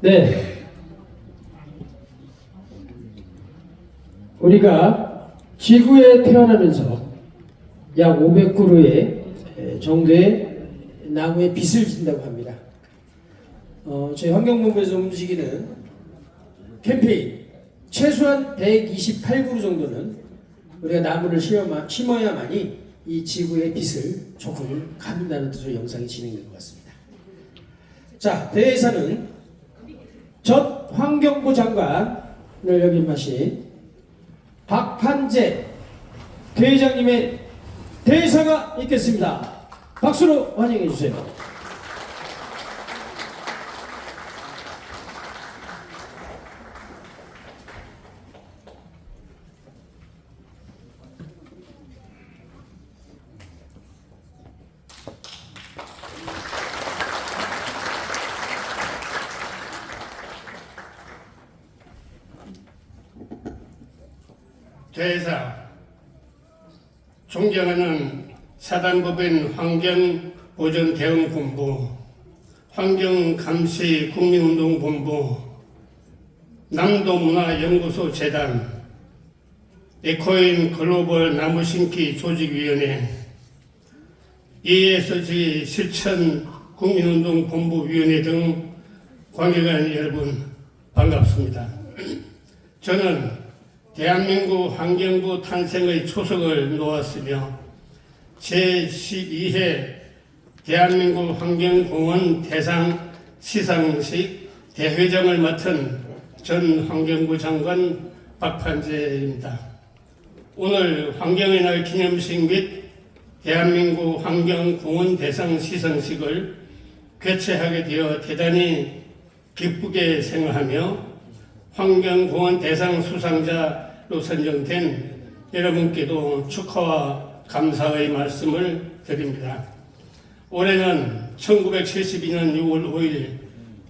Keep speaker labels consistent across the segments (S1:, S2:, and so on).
S1: 네. 우리가 지구에 태어나면서 약 500그루의 정도의 나무의 빚을 진다고 합니다. 저희 환경본부에서 움직이는 캠페인 최소한 128그루 정도는 우리가 나무를 심어야만이 이 지구의 빚을 조금 갚는다는 뜻으로 영상이 진행된 것 같습니다. 자, 대회에서는 전 환경부 장관을 역임하신 박판재 대회장님의 대회사가 있겠습니다. 박수로 환영해 주세요.
S2: 대회사 존경하는 사단법인 환경보전대응본부, 환경감시국민운동본부, 남도문화연구소 재단, 에코인 글로벌 나무심기 조직위원회, ESG 실천 국민운동본부위원회 등 관계관 여러분 반갑습니다. 저는 대한민국 환경부 탄생의 초석을 놓았으며 제12회 대한민국 환경공원 대상 시상식 대회장을 맡은 전 환경부 장관 박판재입니다. 오늘 환경의 날 기념식 및 대한민국 환경공원 대상 시상식을 개최하게 되어 대단히 기쁘게 생각하며 환경공원 대상 수상자로 선정된 여러분께도 축하와 감사의 말씀을 드립니다. 올해는 1972년 6월 5일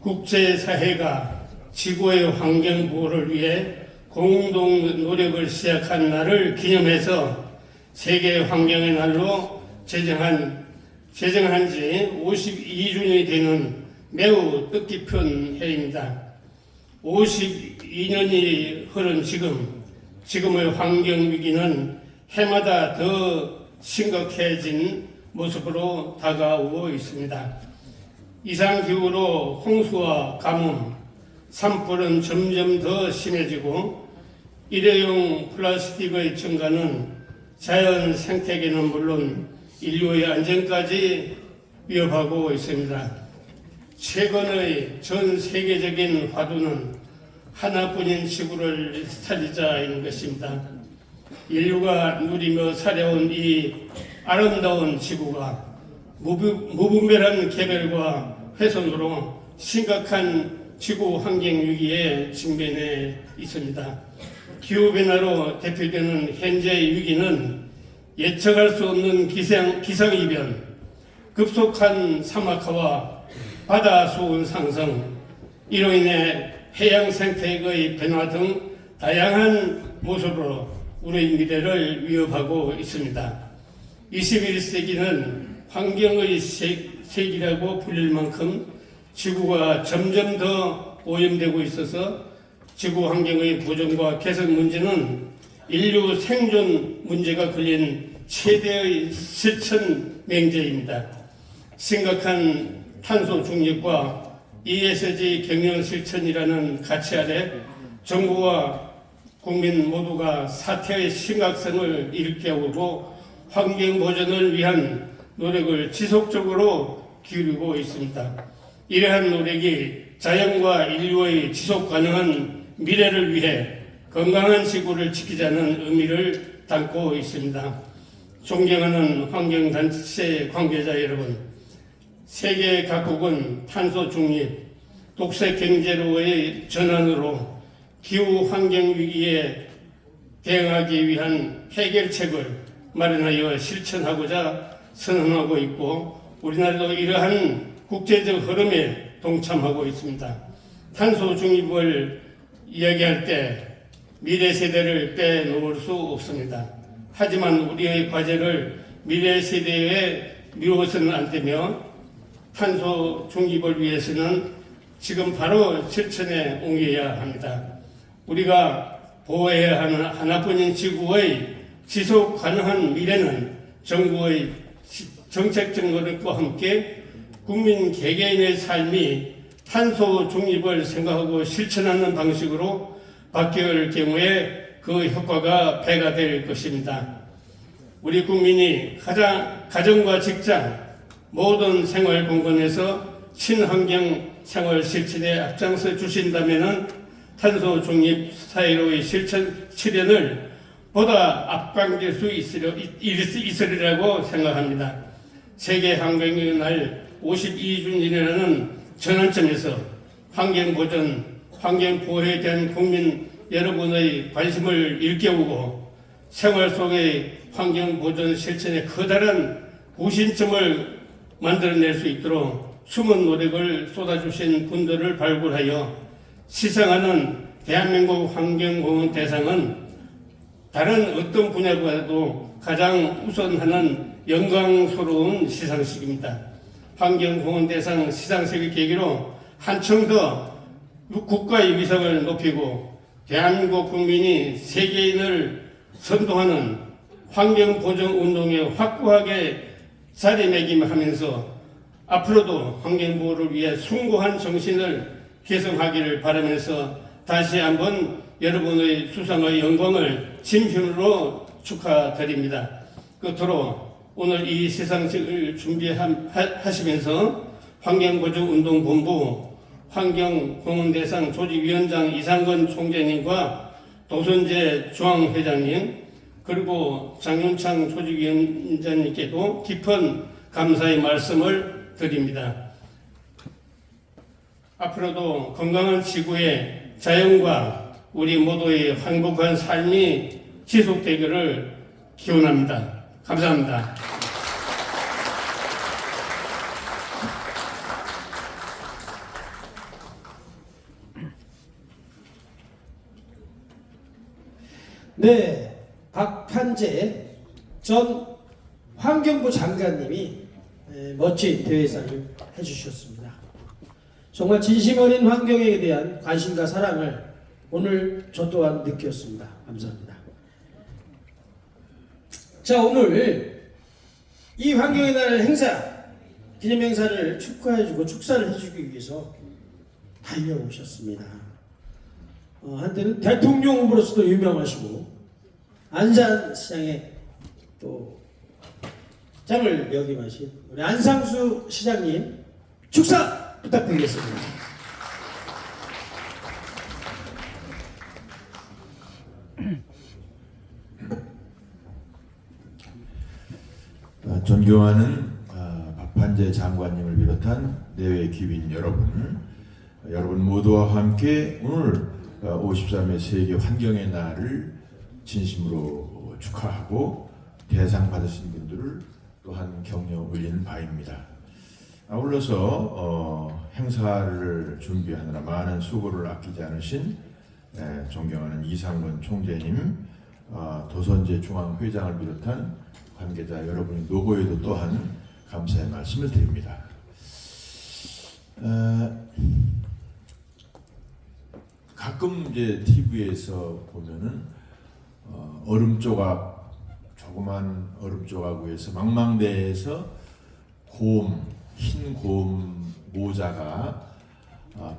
S2: 국제사회가 지구의 환경보호를 위해 공동 노력을 시작한 날을 기념해서 세계 환경의 날로 제정한 지 52주년이 되는 매우 뜻깊은 해입니다. 52년이 흐른 지금의 환경위기는 해마다 더 심각해진 모습으로 다가오고 있습니다. 이상기후로 홍수와 가뭄, 산불은 점점 더 심해지고 일회용 플라스틱의 증가는 자연 생태계는 물론 인류의 안전까지 위협하고 있습니다. 최근의 전 세계적인 화두는 하나뿐인 지구를 살리자인 것입니다. 인류가 누리며 살아온 이 아름다운 지구가 무분별한 개별과 훼손으로 심각한 지구 환경 위기에 직면해 있습니다. 기후변화로 대표되는 현재의 위기는 예측할 수 없는 기상이변, 급속한 사막화와 바다 수온 상승, 이로 인해 해양 생태계의 변화 등 다양한 모습으로 우리의 미래를 위협하고 있습니다. 21세기는 환경의 세기라고 불릴 만큼 지구가 점점 더 오염되고 있어서 지구 환경의 보존과 개선 문제는 인류 생존 문제가 걸린 최대의 실천 명제입니다. 심각한 탄소 중립과 ESG 경영 실천이라는 가치 아래 정부와 국민 모두가 사태의 심각성을 일깨우고 환경 보존을 위한 노력을 지속적으로 기울이고 있습니다. 이러한 노력이 자연과 인류의 지속 가능한 미래를 위해 건강한 지구를 지키자는 의미를 담고 있습니다. 존경하는 환경단체 관계자 여러분, 세계 각국은 탄소 중립, 독색 경제로의 전환으로 기후 환경 위기에 대응하기 위한 해결책을 마련하여 실천하고자 선언하고 있고, 우리나라도 이러한 국제적 흐름에 동참하고 있습니다. 탄소 중립을 이야기할 때 미래 세대를 빼놓을 수 없습니다. 하지만 우리의 과제를 미래 세대에 미루어서는 안 되며 탄소 중립을 위해서는 지금 바로 실천에 옮겨야 합니다. 우리가 보호해야 하는 하나뿐인 지구의 지속 가능한 미래는 정부의 정책적 노력과 함께 국민 개개인의 삶이 탄소 중립을 생각하고 실천하는 방식으로 바뀔 경우에 그 효과가 배가 될 것입니다. 우리 국민이 가정과 직장, 모든 생활 공간에서 친환경 생활 실천에 앞장서 주신다면 탄소 중립 사회로의 실현을 보다 앞당길 수 있으리라고 생각합니다. 세계 환경의 날 52주년이라는 전환점에서 환경보전, 환경보호에 대한 국민 여러분의 관심을 일깨우고 생활 속의 환경보전 실천에 커다란 구심점을 만들어낼 수 있도록 숨은 노력을 쏟아주신 분들을 발굴하여 시상하는 대한민국 환경공헌 대상은 다른 어떤 분야보다도 가장 우선하는 영광스러운 시상식입니다. 환경공헌 대상 시상식을 계기로 한층 더 국가의 위상을 높이고 대한민국 국민이 세계인을 선도하는 환경보전 운동에 확고하게 자리매김하면서 앞으로도 환경보호를 위해 숭고한 정신을 개성하기를 바라면서 다시 한번 여러분의 수상의 영광을 진심으로 축하드립니다. 끝으로 오늘 이 시상식을 준비하시면서 환경보전운동본부 환경공헌대상 조직위원장 이상건 총재님과 도선재 중앙회장님 그리고 장윤창 조직위원장님께도 깊은 감사의 말씀을 드립니다. 앞으로도 건강한 지구의 자연과 우리 모두의 행복한 삶이 지속되기를 기원합니다. 감사합니다.
S1: 네, 박판재 전 환경부 장관님이 멋진 대회상을 해주셨습니다. 정말 진심 어린 환경에 대한 관심과 사랑을 오늘 저 또한 느꼈습니다. 감사합니다. 자, 오늘 이 환경의 날 행사, 기념 행사를 축하해주고 축사를 해주기 위해서 달려오셨습니다. 한때는 대통령 후보로서도 유명하시고 안산시장에 또 장을 역임하신 우리 안상수 시장님 축사 부탁드리겠습니다.
S3: 존경하는 박판재 장관님을 비롯한 내외 귀빈 여러분 모두와 함께 오늘 53회 세계 환경의 날을 진심으로 축하하고 대상 받으신 분들을 또한 격려 올리는 바입니다. 아울러서 행사를 준비하느라 많은 수고를 아끼지 않으신 존경하는 이상건 총재님, 도선재 중앙회장을 비롯한 관계자 여러분의 노고에도 또한 감사의 말씀을 드립니다. 가끔 이제 TV에서 보면은 얼음 조각, 조그만 얼음 조각 위에서 망망대해에서 흰 곰 모자가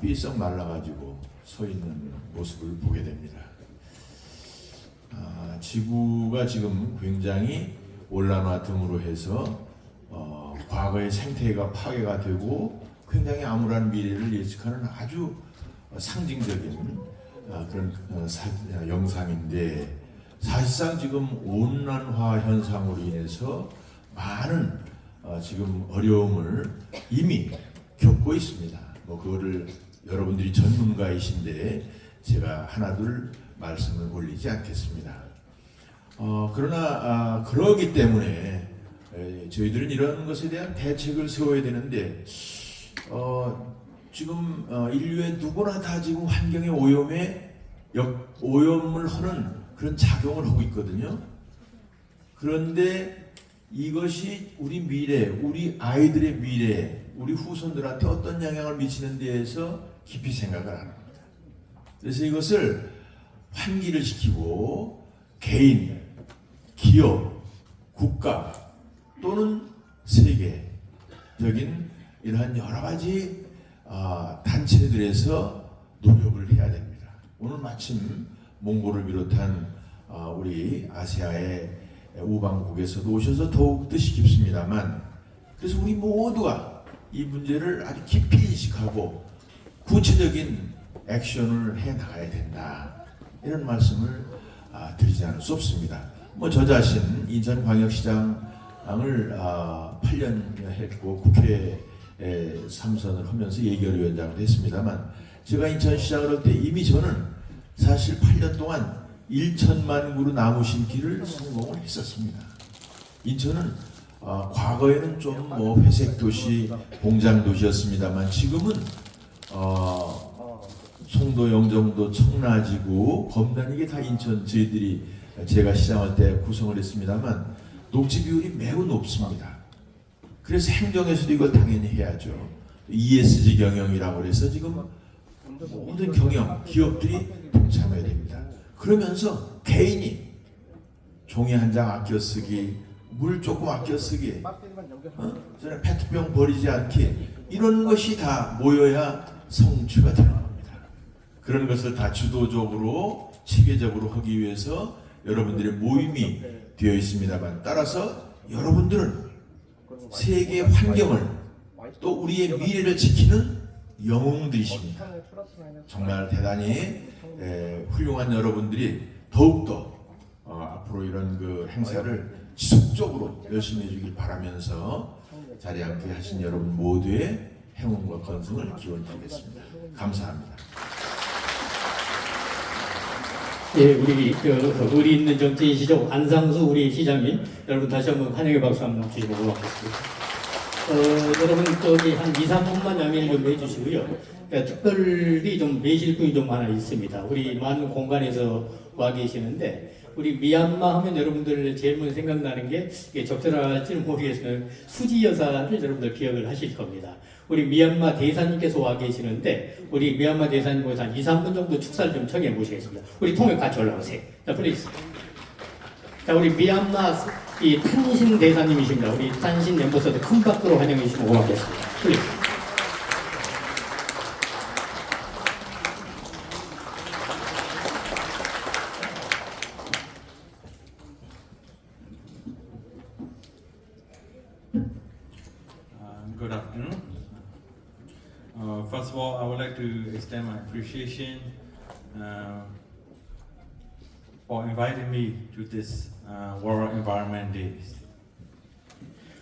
S3: 삐썩 말라가지고 서 있는 모습을 보게 됩니다. 지구가 지금 굉장히 온난화 등으로 해서 과거의 생태계가 파괴가 되고 굉장히 암울한 미래를 예측하는 아주 상징적인 그런 영상인데, 사실상 지금 온난화 현상으로 인해서 많은 지금 어려움을 이미 겪고 있습니다. 그거를 여러분들이 전문가이신데 제가 하나둘 말씀을 올리지 않겠습니다. 그러나 그러기 때문에 저희들은 이런 것에 대한 대책을 세워야 되는데, 지금 인류의 누구나 다 지금 환경의 오염을 하는 그런 작용을 하고 있거든요. 그런데 이것이 우리 미래, 우리 아이들의 미래, 우리 후손들한테 어떤 영향을 미치는 데에서 깊이 생각을 안 합니다. 그래서 이것을 환기를 시키고 개인, 기업, 국가 또는 세계적인 이러한 여러 가지 단체들에서 노력을 해야 됩니다. 오늘 마침 몽골을 비롯한 우리 아시아의 우방국에서도 오셔서 더욱 뜻이 깊습니다만, 그래서 우리 모두가 이 문제를 아주 깊이 인식하고 구체적인 액션을 해 나가야 된다, 이런 말씀을 드리지 않을 수 없습니다. 저 자신 인천광역시장을 8년 했고 국회에 3선을 하면서 예결위원장을 했습니다만, 제가 인천시장을 할 때 이미 저는 사실 8년 동안 1천만 그루 나무 심기를 성공을 했었습니다. 인천은 과거에는 좀 회색 도시, 공장 도시였습니다만, 지금은 송도, 영종도, 청라지구, 검단, 이게 다 인천, 저희들이 제가 시장할 때 구성을 했습니다만 녹지 비율이 매우 높습니다. 그래서 행정에서도 이걸 당연히 해야죠. ESG 경영이라고 해서 지금 모든 경영, 기업들이 동참해야 됩니다. 그러면서 개인이 종이 한 장 아껴 쓰기, 물 조금 아껴 쓰기, 저는 페트병 버리지 않기, 이런 것이 다 모여야 성취가 되는 겁니다. 그런 것을 다 주도적으로 체계적으로 하기 위해서 여러분들의 모임이 되어 있습니다만, 따라서 여러분들은 세계 환경을 또 우리의 미래를 지키는 영웅들이십니다. 정말 대단히 훌륭한 여러분들이 더욱더 앞으로 이런 그 행사를 지속적으로 열심히 해주길 바라면서 자리에 앉게 하신 여러분 모두의 행운과 건승을 기원드리겠습니다. 감사합니다.
S4: 예, 우리 있는 정치인시죠, 안상수 우리 시장님, 여러분 다시 한번 환영의 박수 한번 주시고 고맙겠습니다. 여러분 한 2, 3분만 양해를 좀 해주시고요. 특별히 좀 매실 분이 좀 하나 있습니다. 우리 많은 공간에서 와 계시는데, 우리 미얀마 하면 여러분들 제일 먼저 생각나는 게, 이게 적절할지는 모르겠지만 수지 여사를 여러분들 기억을 하실 겁니다. 우리 미얀마 대사님께서 와 계시는데, 우리 미얀마 대사님께서 한 2, 3분 정도 축사를 좀 청해 보시겠습니다. 우리 통역 같이 올라오세요. 자, 플리즈. 자, 우리 미얀마 이 탄신 대사님이십니다. 우리 탄신 엠버서더 큰 박수로 환영해 주시면 고맙겠습니다. 플리즈.
S5: Good afternoon. First of all, I would like to extend my appreciation for inviting me to this World Environment Days.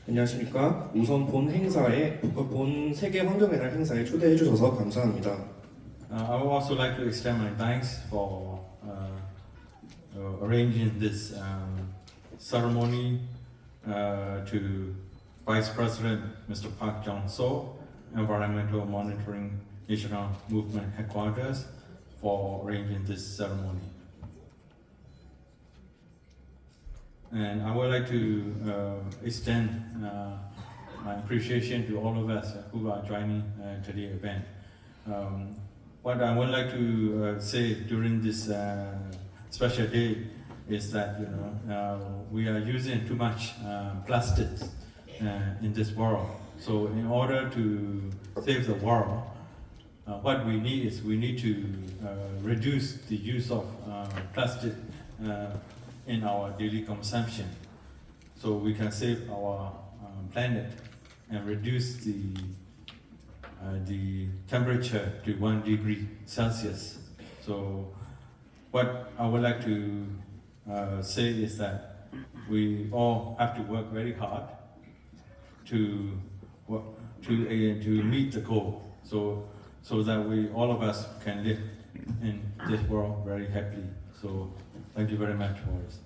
S6: 안녕하십니까. 우선 본 행사에 본 세계 환경의 날 행사에 초대해 주셔서 감사합니다.
S5: I would also like to extend my thanks for arranging this ceremony to Vice President Mr. Park Jong-so, Environmental Monitoring National Movement Headquarters, for arranging this ceremony. And I would like to extend my appreciation to all of us who are joining today's event. What I would like to say during this special day is that we are using too much plastics in this world. So in order to save the world, what we need is we need to reduce the use of plastic in our daily consumption, so we can save our planet and reduce the temperature to 1 degree Celsius. So what I would like to say is that we all have to work very hard to meet the goal, so that all of us can live in this world very happily. So thank you very much for this.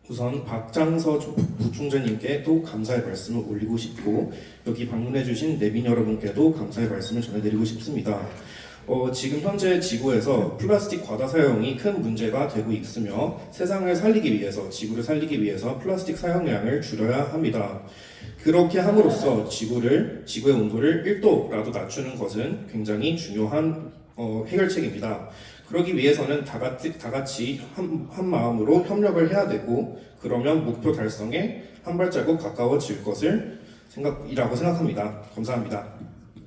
S6: 우선 박장서 부총재님께도 감사의 말씀을 올리고 싶고, 여기 방문해 주신 내빈 여러분께도 감사의 말씀을 전해드리고 싶습니다. 지금 현재 지구에서 플라스틱 과다 사용이 큰 문제가 되고 있으며 세상을 살리기 위해서, 지구를 살리기 위해서 플라스틱 사용량을 줄여야 합니다. 그렇게 함으로써 지구의 온도를 1도라도 낮추는 것은 굉장히 중요한 해결책입니다. 그러기 위해서는 다 같이 한 마음으로 협력을 해야 되고, 그러면 목표 달성에 한 발자국 가까워질 이라고 생각합니다. 감사합니다.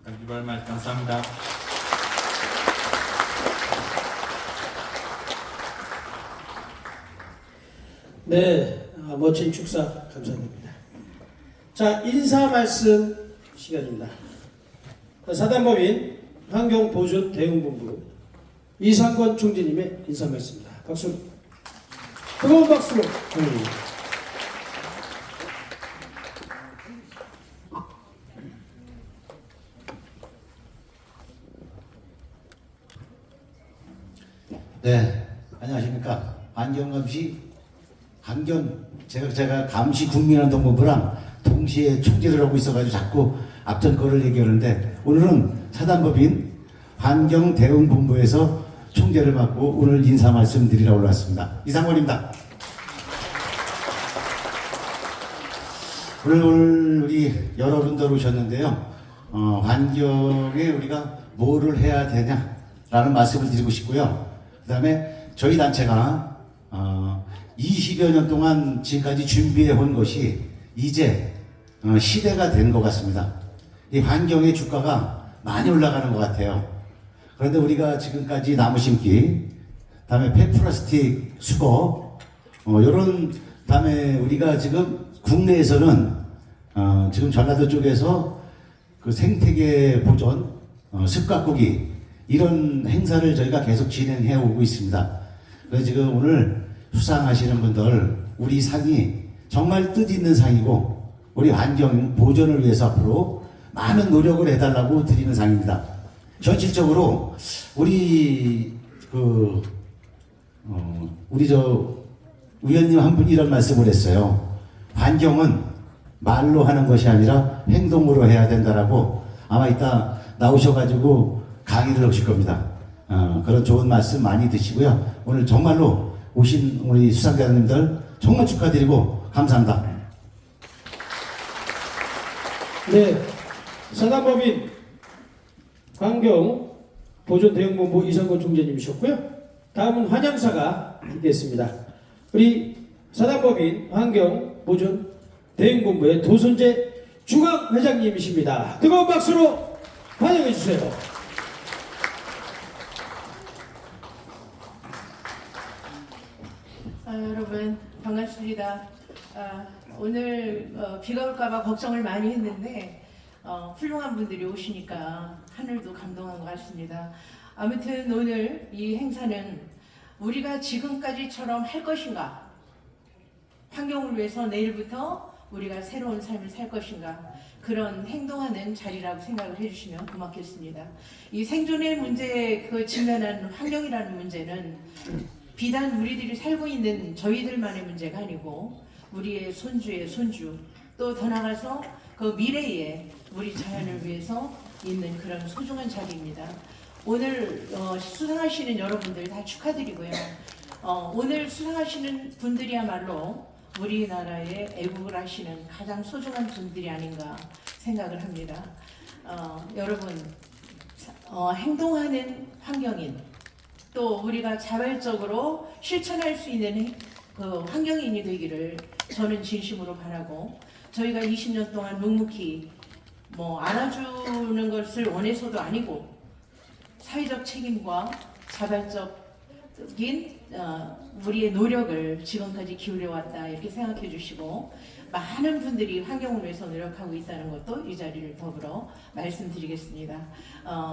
S5: Thank you very much. 감사합니다.
S1: 네, 멋진 축사 감사드립니다. 자, 인사 말씀 시간입니다. 사단법인 환경보존대응본부 이상권 총재님의 인사 말씀입니다. 박수, 뜨거운 박수로 환영합니다.
S7: 네, 안녕하십니까. 제가 감시 국민운동본부랑 동시에 총재를 하고 있어가지고 자꾸 앞전 거를 얘기하는데, 오늘은 사단법인 환경대응본부에서 총재를 맡고 오늘 인사 말씀드리러 올라왔습니다. 이상권입니다. 오늘 우리 여러분들 오셨는데요. 환경에 우리가 뭐를 해야 되냐라는 말씀을 드리고 싶고요. 그 다음에 저희 단체가 20여 년 동안 지금까지 준비해 온 것이 이제 시대가 된 것 같습니다. 이 환경의 주가가 많이 올라가는 것 같아요. 그런데 우리가 지금까지 나무 심기, 다음에 폐플라스틱 수거, 요런, 다음에 우리가 지금 국내에서는 지금 전라도 쪽에서 그 생태계 보존, 습각고기, 이런 행사를 저희가 계속 진행해 오고 있습니다. 그래서 지금 오늘 수상하시는 분들, 우리 상이 정말 뜻있는 상이고, 우리 환경 보존을 위해서 앞으로 많은 노력을 해달라고 드리는 상입니다. 현실적으로 우리 위원님 한 분이 이런 말씀을 했어요. 환경은 말로 하는 것이 아니라 행동으로 해야 된다라고, 아마 이따 나오셔가지고 강의를 하실 겁니다. 그런 좋은 말씀 많이 드시고요. 오늘 정말로 오신 우리 수상자님들 정말 축하드리고 감사합니다.
S1: 네, 사단법인 환경보존대응본부 이상권 총재님이셨고요. 다음은 환영사가 있겠습니다. 우리 사단법인 환경보존대응본부의 도선재 중앙회장님이십니다. 뜨거운 박수로 환영해 주세요.
S8: 여러분 반갑습니다. 오늘 비가 올까봐 걱정을 많이 했는데 훌륭한 분들이 오시니까 하늘도 감동한 것 같습니다. 아무튼 오늘 이 행사는 우리가 지금까지처럼 할 것인가, 환경을 위해서 내일부터 우리가 새로운 삶을 살 것인가, 그런 행동하는 자리라고 생각을 해주시면 고맙겠습니다. 이 생존의 문제에 직면한 환경이라는 문제는 비단 우리들이 살고 있는 저희들만의 문제가 아니고 우리의 손주의 손주, 또 더 나아가서 그 미래에 우리 자연을 위해서 있는 그런 소중한 자리입니다. 오늘 수상하시는 여러분들 다 축하드리고요. 오늘 수상하시는 분들이야말로 우리나라에 애국을 하시는 가장 소중한 분들이 아닌가 생각을 합니다. 여러분, 행동하는 환경인, 또 우리가 자발적으로 실천할 수 있는 그 환경인이 되기를 저는 진심으로 바라고, 저희가 20년 동안 묵묵히 안아주는 것을 원해서도 아니고 사회적 책임과 자발적인 우리의 노력을 지금까지 기울여왔다, 이렇게 생각해 주시고, 많은 분들이 환경을 위해서 노력하고 있다는 것도 이 자리를 더불어 말씀드리겠습니다.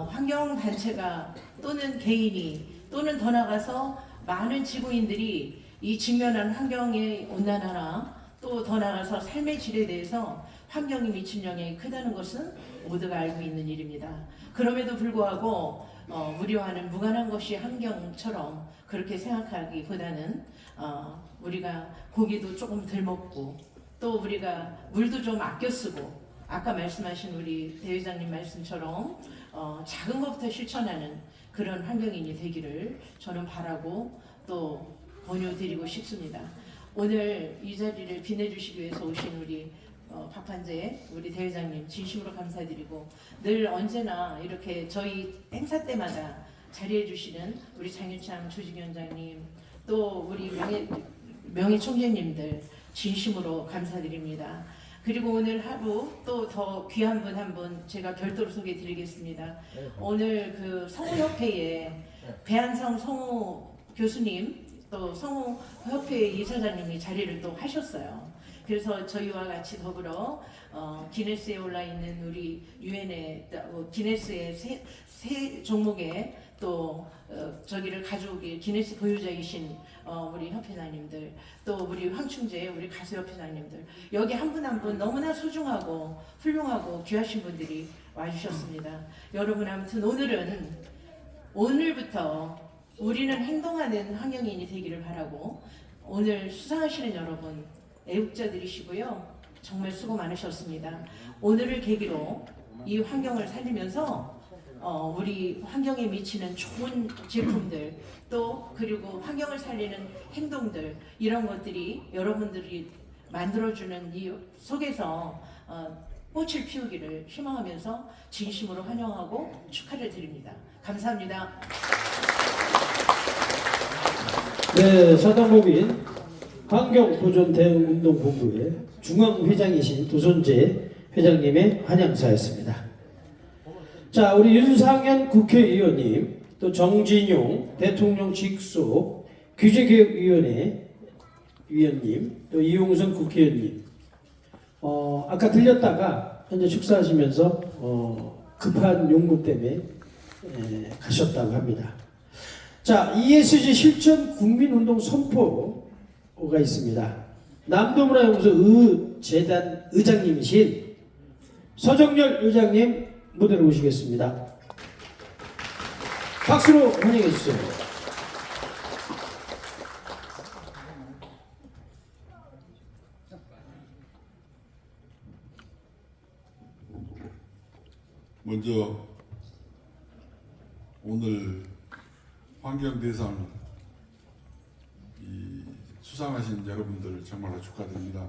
S8: 환경단체가 또는 개인이 또는 더 나아가서 많은 지구인들이 이 직면한 환경의 온난화나 또 더 나아가서 삶의 질에 대해서 환경이 미친 영향이 크다는 것은 모두가 알고 있는 일입니다. 그럼에도 불구하고 우리와는 무관한 것이 환경처럼 그렇게 생각하기보다는 우리가 고기도 조금 덜 먹고, 또 우리가 물도 좀 아껴 쓰고, 아까 말씀하신 우리 대회장님 말씀처럼 작은 것부터 실천하는 그런 환경인이 되기를 저는 바라고 또 권유드리고 싶습니다. 오늘 이 자리를 빛내주시기 위해서 오신 우리 박판재 우리 대회장님 진심으로 감사드리고 늘 언제나 이렇게 저희 행사 때마다 자리해 주시는 우리 장유창 조직위원장님 또 우리 명예 총재님들 진심으로 감사드립니다. 그리고 오늘 하루 또 더 귀한 분 한 분 제가 별도로 소개해 드리겠습니다. 오늘 그 성우협회에 배한성 성우 교수님 또 성우협회 이사장님이 자리를 또 하셨어요. 그래서 저희와 같이 더불어 기네스에 올라 있는 우리 유엔의 기네스의 세 종목에 또 저기를 가져오길 기네스 보유자이신 우리 협회장님들 또 우리 황충재 우리 가수 협회장님들 여기 한 분 한 분 너무나 소중하고 훌륭하고 귀하신 분들이 와주셨습니다. 여러분 아무튼 오늘부터 우리는 행동하는 환경인이 되기를 바라고 오늘 수상하시는 여러분 애국자들이시고요. 정말 수고 많으셨습니다. 오늘을 계기로 이 환경을 살리면서 우리 환경에 미치는 좋은 제품들 또 그리고 환경을 살리는 행동들 이런 것들이 여러분들이 만들어주는 이 속에서 꽃을 피우기를 희망하면서 진심으로 환영하고 축하를 드립니다. 감사합니다.
S1: 네, 사단법인 환경보존대응운동본부의 중앙회장이신 도선재 회장님의 환영사였습니다. 자, 우리 윤상현 국회의원님, 또 정진용 대통령 직속 규제개혁위원회 위원님, 또 이용선 국회의원님, 아까 들렸다가 현재 축사하시면서 급한 용무 때문에 가셨다고 합니다. 자, ESG 실천 국민운동 선포가 있습니다. 남도문화연구소 재단 의장님이신 서정열 의장님 무대로 오시겠습니다. 박수로 환영해 주세요.
S9: 먼저 오늘 환경대상 수상하신 여러분들 정말로 축하드립니다.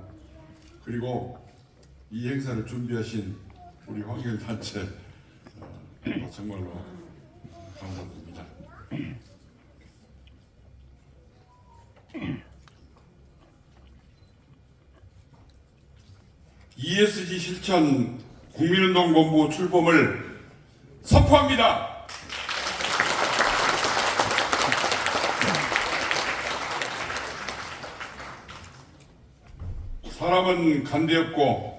S9: 그리고 이 행사를 준비하신 우리 환경단체 정말로 감사드립니다. ESG 실천 국민운동본부 출범을 선포합니다. 사람은 간대없고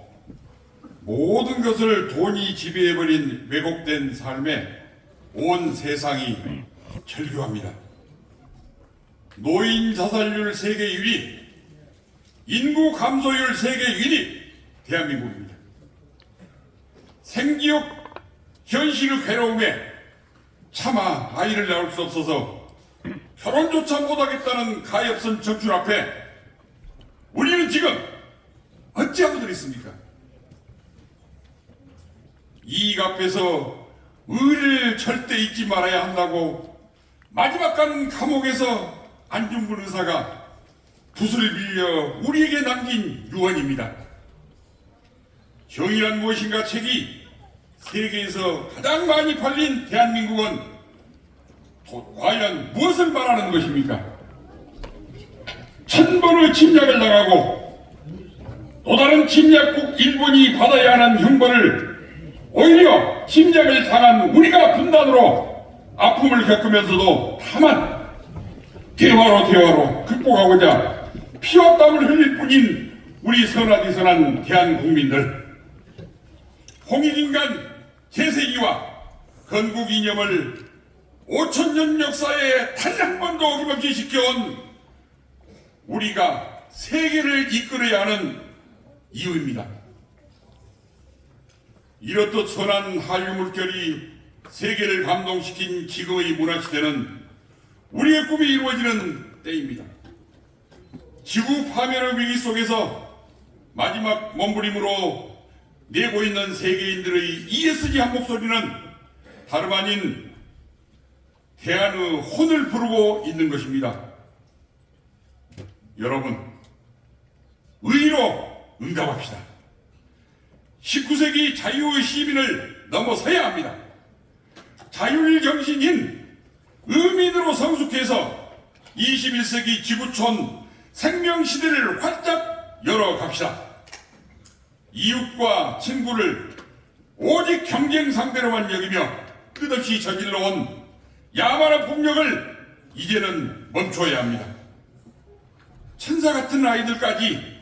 S9: 모든 것을 돈이 지배해버린 왜곡된 삶에 온 세상이 절규합니다. 노인 자살률 세계 1위, 인구 감소율 세계 1위 대한민국입니다. 생기역 현실의 괴로움에 차마 아이를 낳을 수 없어서 결혼조차 못하겠다는 가엾은 청춘 앞에 우리는 지금 어찌하고 들있습니까? 이익 앞에서 의를 절대 잊지 말아야 한다고 마지막 가는 감옥에서 안중근 의사가 붓을 빌려 우리에게 남긴 유언입니다. 정의란 무엇인가 책이 세계에서 가장 많이 팔린 대한민국은 과연 무엇을 말하는 것입니까? 1000번의 침략을 당하고 또 다른 침략국 일본이 받아야 하는 형벌을 오히려 침략을 당한 우리가 분단으로 아픔을 겪으면서도 다만 대화로 극복하고자 피와 땀을 흘릴 뿐인 우리 선하디선한 대한국민들, 홍익인간 재세기와 건국 이념을 5000년 역사에 단 한 번도 어김없이 지켜온 우리가 세계를 이끌어야 하는 이유입니다. 이렇듯 선한 한류 물결이 세계를 감동시킨 지금의 문화시대는 우리의 꿈이 이루어지는 때입니다. 지구 파멸의 위기 속에서 마지막 몸부림으로 내고 있는 세계인들의 ESG 한 목소리는 다름 아닌 대안의 혼을 부르고 있는 것입니다. 여러분, 의의로 응답합시다. 19세기 자유의 시민을 넘어서야 합니다. 자율정신인 의민으로 성숙해서 21세기 지구촌 생명시대를 활짝 열어갑시다. 이웃과 친구를 오직 경쟁 상대로만 여기며 끝없이 저질러온 야만한 폭력을 이제는 멈춰야 합니다. 천사 같은 아이들까지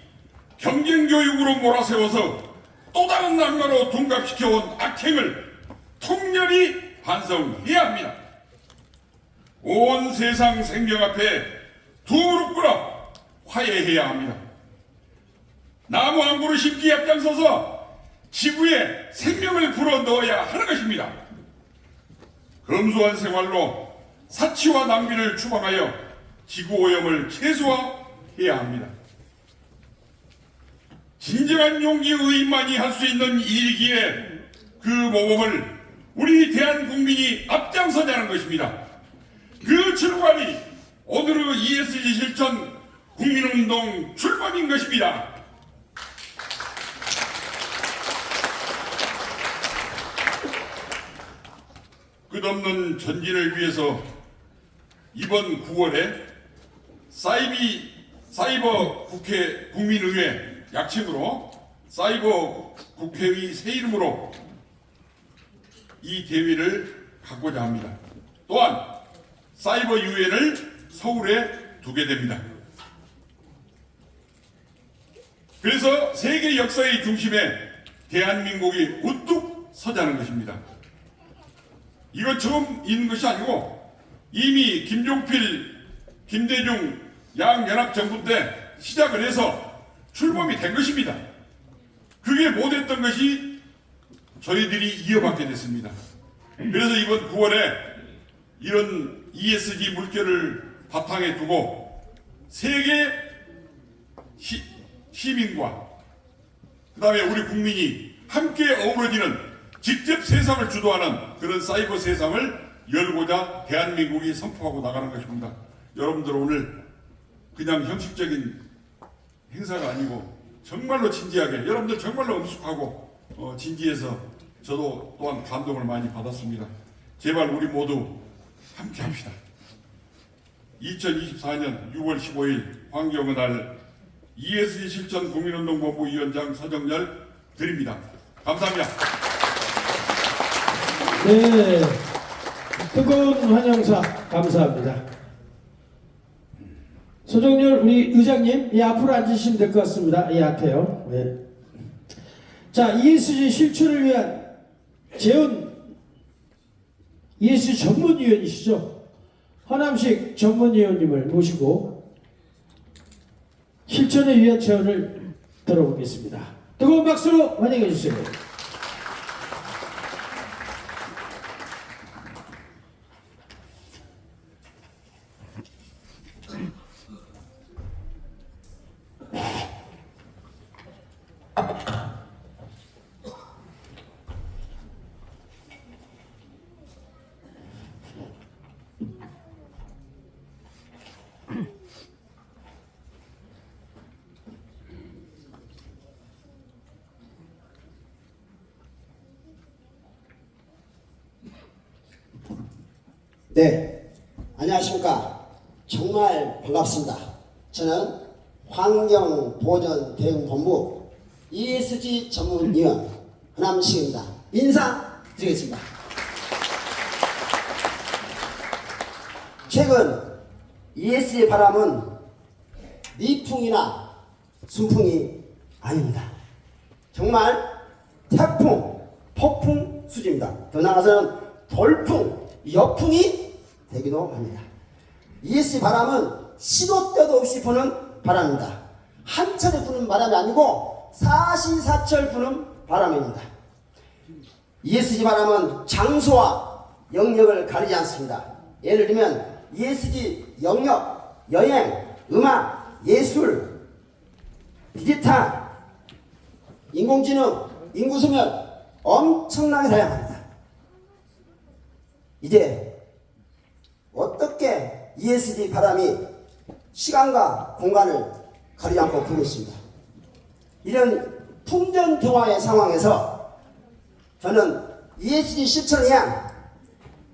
S9: 경쟁 교육으로 몰아세워서 또 다른 낙마로 둔갑시켜온 악행을 통렬히 반성해야 합니다. 온 세상 생명 앞에 두 무릎 꿇어 화해해야 합니다. 나무 한 그루 심기에 앞장서서 지구에 생명을 불어 넣어야 하는 것입니다. 검소한 생활로 사치와 낭비를 추방하여 지구오염을 최소화해야 합니다. 진정한 용기의 의인만이 할 수 있는 일이기에 그 모범을 우리 대한국민이 앞장서자는 것입니다. 그 출발이 오늘의 ESG 실천 국민운동 출범인 것입니다. 끝없는 전진을 위해서 이번 9월에 사이버 국회 국민의회, 약칭으로 사이버 국회의 새 이름으로 이 대회를 갖고자 합니다. 또한 사이버 유엔을 서울에 두게 됩니다. 그래서 세계 역사의 중심에 대한민국이 우뚝 서자는 것입니다. 이건 처음 있는 것이 아니고 이미 김종필, 김대중 양연합정부 때 시작을 해서 출범이 된 것입니다. 그게 못했던 것이 저희들이 이어받게 됐습니다. 그래서 이번 9월에 이런 ESG 물결을 바탕에 두고 세계 시민과 그 다음에 우리 국민이 함께 어우러지는 직접 세상을 주도하는 그런 사이버 세상을 열고자 대한민국이 선포하고 나가는 것입니다. 여러분들 오늘 그냥 형식적인 행사가 아니고 정말로 진지하게, 여러분들 정말로 엄숙하고 진지해서 저도 또한 감동을 많이 받았습니다. 제발 우리 모두 함께 합시다. 2024년 6월 15일 환경의 날 ESG 실천 국민운동본부 위원장 서정열 드립니다. 감사합니다.
S1: 네, 뜨거운 환영사 감사합니다. 서정열 우리 의장님, 이 앞으로 앉으시면 될 것 같습니다. 이 앞에요. 네. 자, ESG 실천을 위한 재훈 ESG 전문위원이시죠? 허남식 전문위원님을 모시고 실천을 위한 제언을 들어보겠습니다. 뜨거운 박수로 환영해 주세요.
S10: 네, 안녕하십니까. 정말 반갑습니다. 저는 환경보전대응본부 ESG 전문위원 허남식입니다. 인사드리겠습니다. 최근 ESG 바람은 미풍이나 순풍이 아닙니다. 정말 태풍, 폭풍 수준입니다. 더 나아가서는 돌풍, 역풍이 되기도 합니다. ESG 바람은 시도 때도 없이 부는 바람입니다. 한철에 부는 바람이 아니고 사시사철 부는 바람입니다. ESG 바람은 장소와 영역을 가리지 않습니다. 예를 들면 ESG 영역, 여행, 음악, 예술, 디지털, 인공지능, 인구 수면 엄청나게 다양합니다. 이제 어떻게 ESG 바람이 시간과 공간을 가리지 않고 불고 있습니다. 이런 풍전등화의 상황에서 저는 ESG 실천을 위한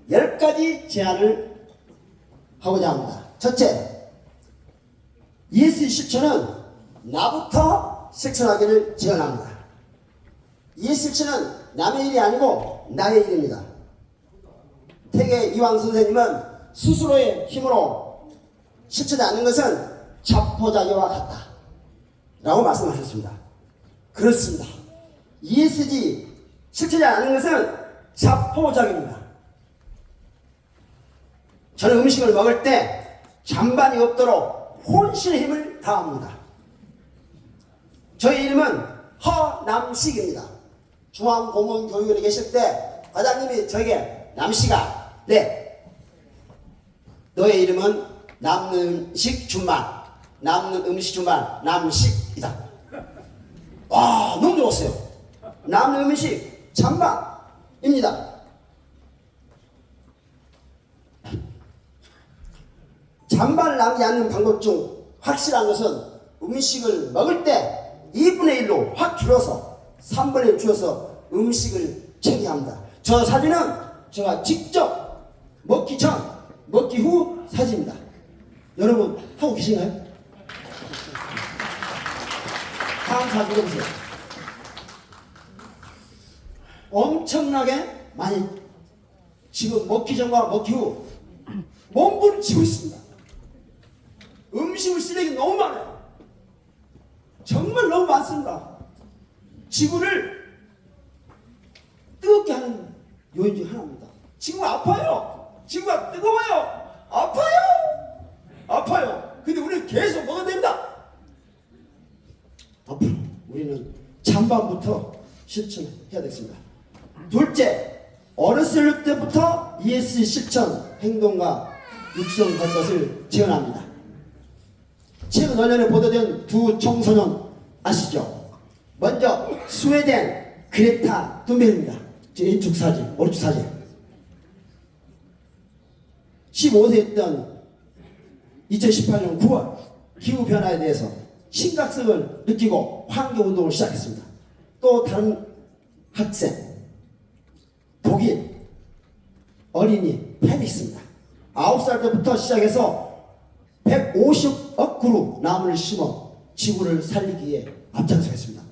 S10: 10가지 제안을 하고자 합니다. 첫째, ESG 실천은 나부터 실천하기를 제안합니다. ESG 실천은 남의 일이 아니고 나의 일입니다. 태계 이황 선생님은 스스로의 힘으로 실천하지 않는 것은 자포자기와 같다 라고 말씀하셨습니다. 그렇습니다. ESG 실천하지 않는 것은 자포자기입니다. 저는 음식을 먹을 때 잔반이 없도록 혼신의 힘을 다합니다. 저희 이름은 허남식입니다. 중앙고문교육원에 계실 때 과장님이 저에게 남식아, 네, 너의 이름은 남는 음식 준반, 남는 음식 준반, 남식이다. 와, 너무 좋았어요. 남는 음식 잔반입니다. 잔반을 남기지 않는 방법 중 확실한 것은 음식을 먹을 때 2분의 1로 확 줄여서 3분의 1 줄여서 음식을 챙겨야 합니다. 저 사진은 제가 직접 먹기 전, 먹기 후 사진입니다. 여러분 하고 계신가요? 다음 사진 보세요. 엄청나게 많이 지금 먹기 전과 먹기 후 몸부림치고 있습니다. 음식을 쓰레기 너무 많아요. 정말 너무 많습니다. 지구를 뜨겁게 하는 요인 중 하나입니다. 지구가 아파요. 지구가 뜨거워요. 아파요. 아파요. 근데 우리는 계속 먹어야 됩니다. 앞으로 우리는 잔반부터 실천해야 되겠습니다. 둘째, 어렸을 때부터 ESG 실천 행동과 육성할 것을 제안합니다. 최근 언론에 보도된 두 청소년 아시죠? 먼저 스웨덴 그레타 툰베르입니다. 제 왼쪽 사진, 오른쪽 사진. 15세였던 2018년 9월 기후변화에 대해서 심각성을 느끼고 환경운동을 시작했습니다. 또 다른 학생, 독일 어린이 펠릭스입니다. 9살 때부터 시작해서 150억 그루 나무를 심어 지구를 살리기 위해 앞장서겠습니다.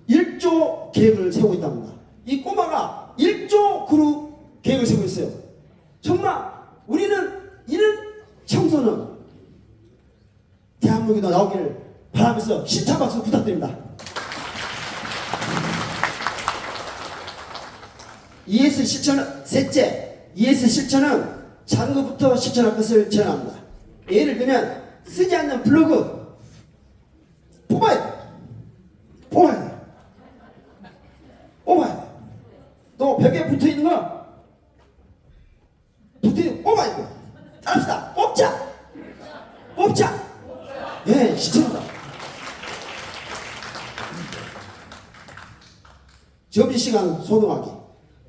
S10: 1조 계획을 세우고 있답니다. 이 꼬마가 1조 그루 계획을 세우고 있어요. 정말 우리는 이런 청소는 대한민국에도 나오기를 바라면서 심찬 박수 부탁드립니다. ES 실천은 셋째, ES 실천은 장부부터 실천할 것을 제안합니다. 예를 들면 쓰지 않는 플러그 뽑아야 돼. 뽑아야 돼. 뽑아야 돼. 또 벽에 붙어있는 거 붙어있는 거 뽑아야 돼. 따라합시다. 뽑자. 뽑자. 예, 실천입니다. 점심시간 소등하기,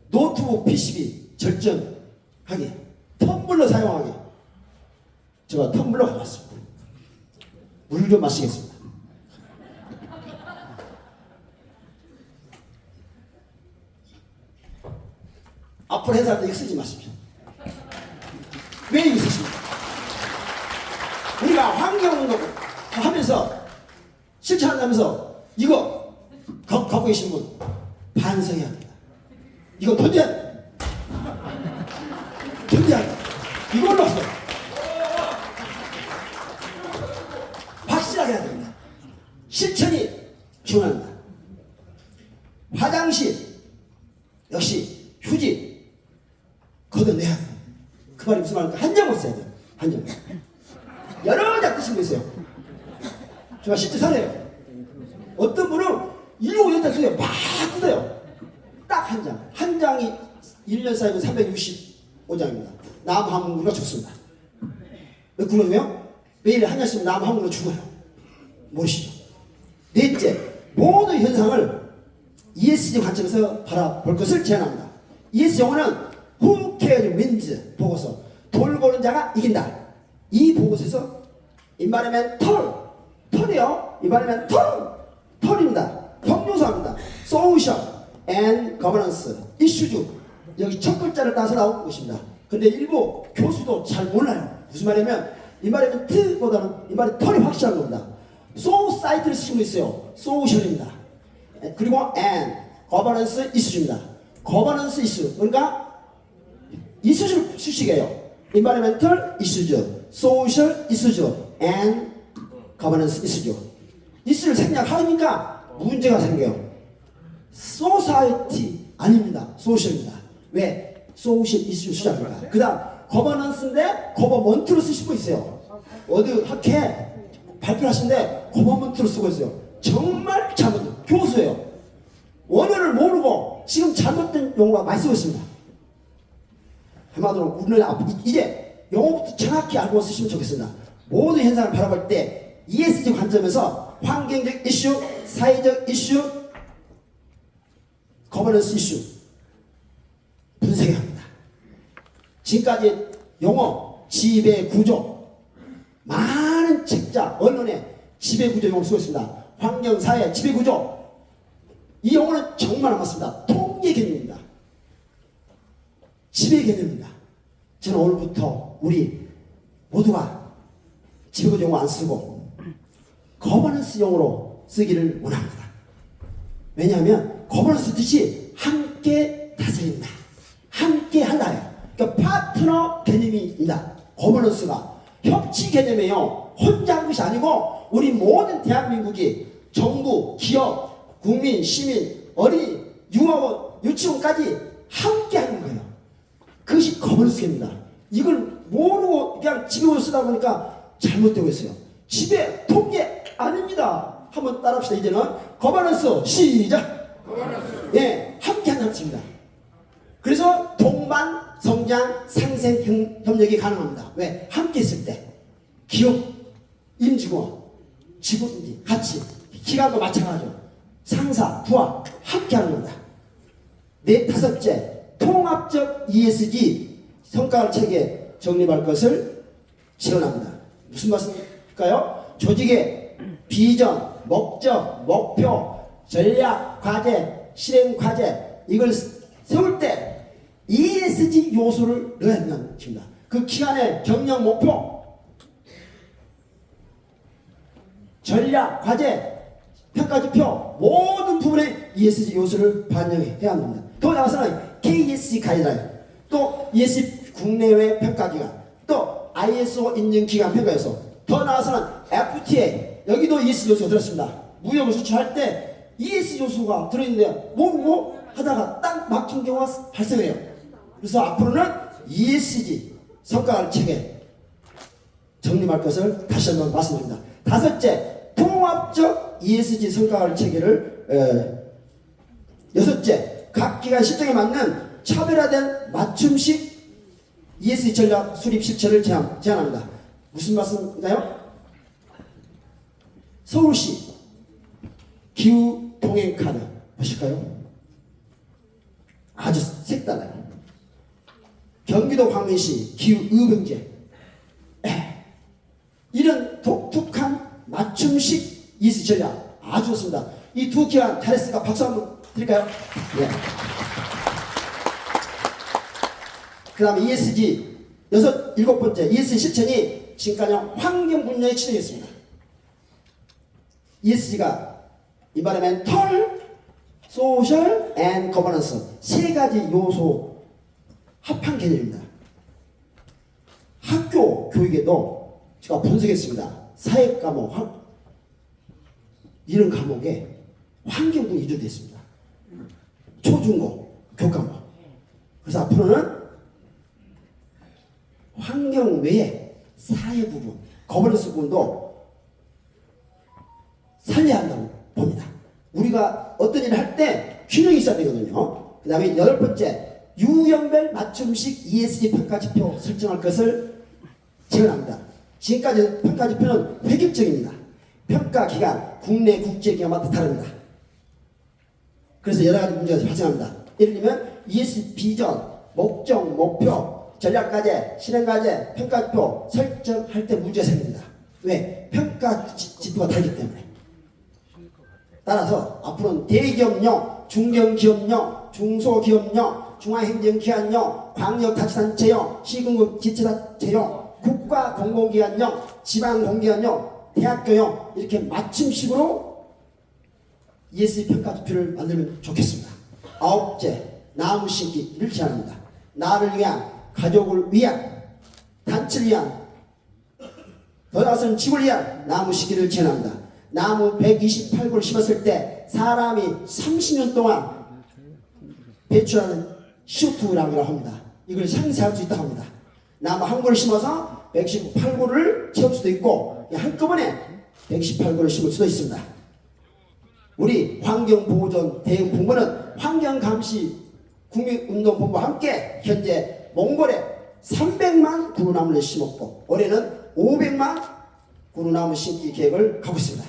S10: 노트북 PCB 절전하기, 텀블러 사용하기. 제가 텀블러 가봤습니다. 물 좀 마시겠습니다. 앞으로 회사할 때 이거 쓰지 마십시오. 왜 이거 쓰십니까? 우리가 환경운동 하면서 실천한다면서 이거 갖고 계신 분 반성해야 합니다. 이거 던져야 돼. 던져야 돼. 이걸로 왔어. 확실하게 해야 됩니다. 실천이 중요합니다. 화장실 역시 휴지 걷어내야 돼. 그 말이 무슨 말입니까? 한 장을 써야 돼요. 한 장. 여러 장 쓰신 거 있어요. 제가 실제 사례예요. 어떤 분은 7, 8장 써요. 막 뜯어요. 딱 한 장. 한 장이 1년 쌓이면 365장입니다. 나무 한 그루가 죽습니다. 왜 그러냐면 매일 한 장씩 나무 한 그루 죽어요. 모르시죠? 넷째, 모든 현상을 ESG 관점에서 바라볼 것을 제안합니다. ESG 용어는 Who Cares Wins 보고서, 돌보는 자가 이긴다. 이 보고서에서 environmental, 털이요. environmental, 털입니다. 형용사입니다. social and governance, issues. 여기 첫 글자를 따서 나온 것입니다. 근데 일부 교수도 잘 몰라요. 무슨 말이냐면 environment보다는 environmental이 확실한 겁니다. society를 쓰고 있어요. social입니다. 그리고 and governance issue입니다. governance issue, 그러니까 이슈를 수식해요. environmental issues, social issues, and governance issues. 이슈를 생략하니까 문제가 생겨요. society 아닙니다. social입니다. 왜? social issue 수작입니다. 그 다음 governance인데 government로 쓰시고 있어요. 어디 학회 발표하시는데 government로 쓰고 있어요. 정말 잘못된 교수예요. 원어를 모르고 지금 잘못된 용어가 많이 쓰고 있습니다. 한마디로 우리는 이제 영어부터 정확히 알고 쓰시면 좋겠습니다. 모든 현상을 바라볼 때 ESG 관점에서 환경적 이슈, 사회적 이슈, 거버넌스 이슈 분석해야 합니다. 지금까지 용어, 지배 구조, 많은 책자, 언론에 지배 구조 용어를 쓰고 있습니다. 환경, 사회, 지배 구조. 이 용어는 정말 안 맞습니다. 통계 개념입니다. 지배 개념입니다. 저는 오늘부터 우리 모두가 지배 구조 용어 안 쓰고 거버넌스 용어로 쓰기를 원합니다. 왜냐하면 거버넌스 뜻이 함께 다스린다, 함께 한다예요. 그러니까 파트너 개념입니다. 거버넌스가 협치 개념이에요. 혼자 한 것이 아니고 우리 모든 대한민국이 정부, 기업, 국민, 시민, 어린이, 유아원, 유치원까지 함께 하는 거예요. 그것이 거버넌스입니다. 이걸 모르고 그냥 지배구조 쓰다 보니까 잘못되고 있어요. 지배, 통계 아닙니다. 한번 따라합시다. 이제는 거버넌스 시작. 예, 함께 하는 합치입니다. 그래서 동반 성장 상생 협력이 가능합니다. 왜? 함께 있을 때 기업, 임직원, 직원들이 같이 기관도 마찬가지죠. 상사, 부하 함께 하는 겁니다. 다섯째, 통합적 ESG 성과를 체계 정립할 것을 제언합니다. 무슨 말씀일까요? 조직의 비전, 목적, 목표, 전략, 과제, 실행 과제 이걸 세울 때 ESG 요소를 넣어야 된다는 것입니다. 그 기간의 경영 목표, 전략, 과제, 평가지표 모든 부분에 ESG 요소를 반영해야 합니다. 더 나아가서는 KSG 가이드라인, 또 ESG 국내외 평가기관, 또 ISO 인증기관 평가요소, 더 나아가서는 FTA, 여기도 ESG 요소가 들었습니다. 무역을 수출할 때 ESG 요소가 들어있는데 뭐 하다가 딱 막힌 경우가 발생해요. 그래서 앞으로는 ESG 성과를 체계 정립할 것을 다시 한번 말씀드립니다. 다섯째, 통합적 ESG 성과를 체계를 여섯째, 각 기관 실정에 맞는 차별화된 맞춤식 ESG 전략 수립 실천을 제안합니다. 무슨 말씀인가요? 서울시 기후 동행 카드 보실까요? 아주 색달라요. 경기도 광명시 기후 의병제, 이런 독특한 맞춤식 ESG 전략 아주 좋습니다. 이 두 기관 잘했으니까 박수 한번 드릴까요? 네. 그 다음에 ESG 일곱 번째 ESG 실천이 지금까지 환경 분야에 치중했습니다. ESG가 Environmental, Social and Governance 세 가지 요소 합한 개념입니다. 학교 교육에도 제가 분석했습니다. 사회 과목, 이런 과목에 환경도 위주로 되어 있습니다. 초중고 교과목. 그래서 앞으로는 환경 외에 사회 부분, 거버넌스 부분도 살려야 한다고 봅니다. 우리가 어떤 일을 할 때 균형이 있어야 되거든요. 그 다음에 여덟 번째, 유형별 맞춤식 ESG 평가지표 설정할 것을 제언합니다. 지금까지 평가지표는 획일적입니다. 평가기간, 국내 국제기관마다 다릅니다. 그래서 여러 가지 문제가 발생합니다. 예를 들면 ES 비전, 목적, 목표, 전략과제, 실행과제, 평가지표 설정할 때 문제가 생깁니다. 왜? 평가 지표가 다르기 때문에. 따라서 앞으로는 대기업용, 중견기업용, 중소기업용, 중앙행정기관용, 광역자치단체용, 시군급 지자체용, 국가공공기관용, 지방공기관용, 대학교용 이렇게 맞춤식으로 ESG 평가지표를 만들면 좋겠습니다. 9째, 나무 심기를 제안합니다. 나를 위한, 가족을 위한, 단체를 위한, 더 나아가서는 지구를 위한 나무 심기를 제안합니다. 나무 128그루를 심었을 때 사람이 30년 동안 배출하는 CO2라고 합니다. 이걸 상쇄할 수 있다고 합니다. 나무 한 그루를 심어서 118그루를 채울 수도 있고 한꺼번에 118그루를 심을 수도 있습니다. 우리 환경보호전 대응본부는 환경감시 국민운동본부와 함께 현재 몽골에 300만 그루나무를 심었고 올해는 500만 그루나무 심기 계획을 갖고 있습니다.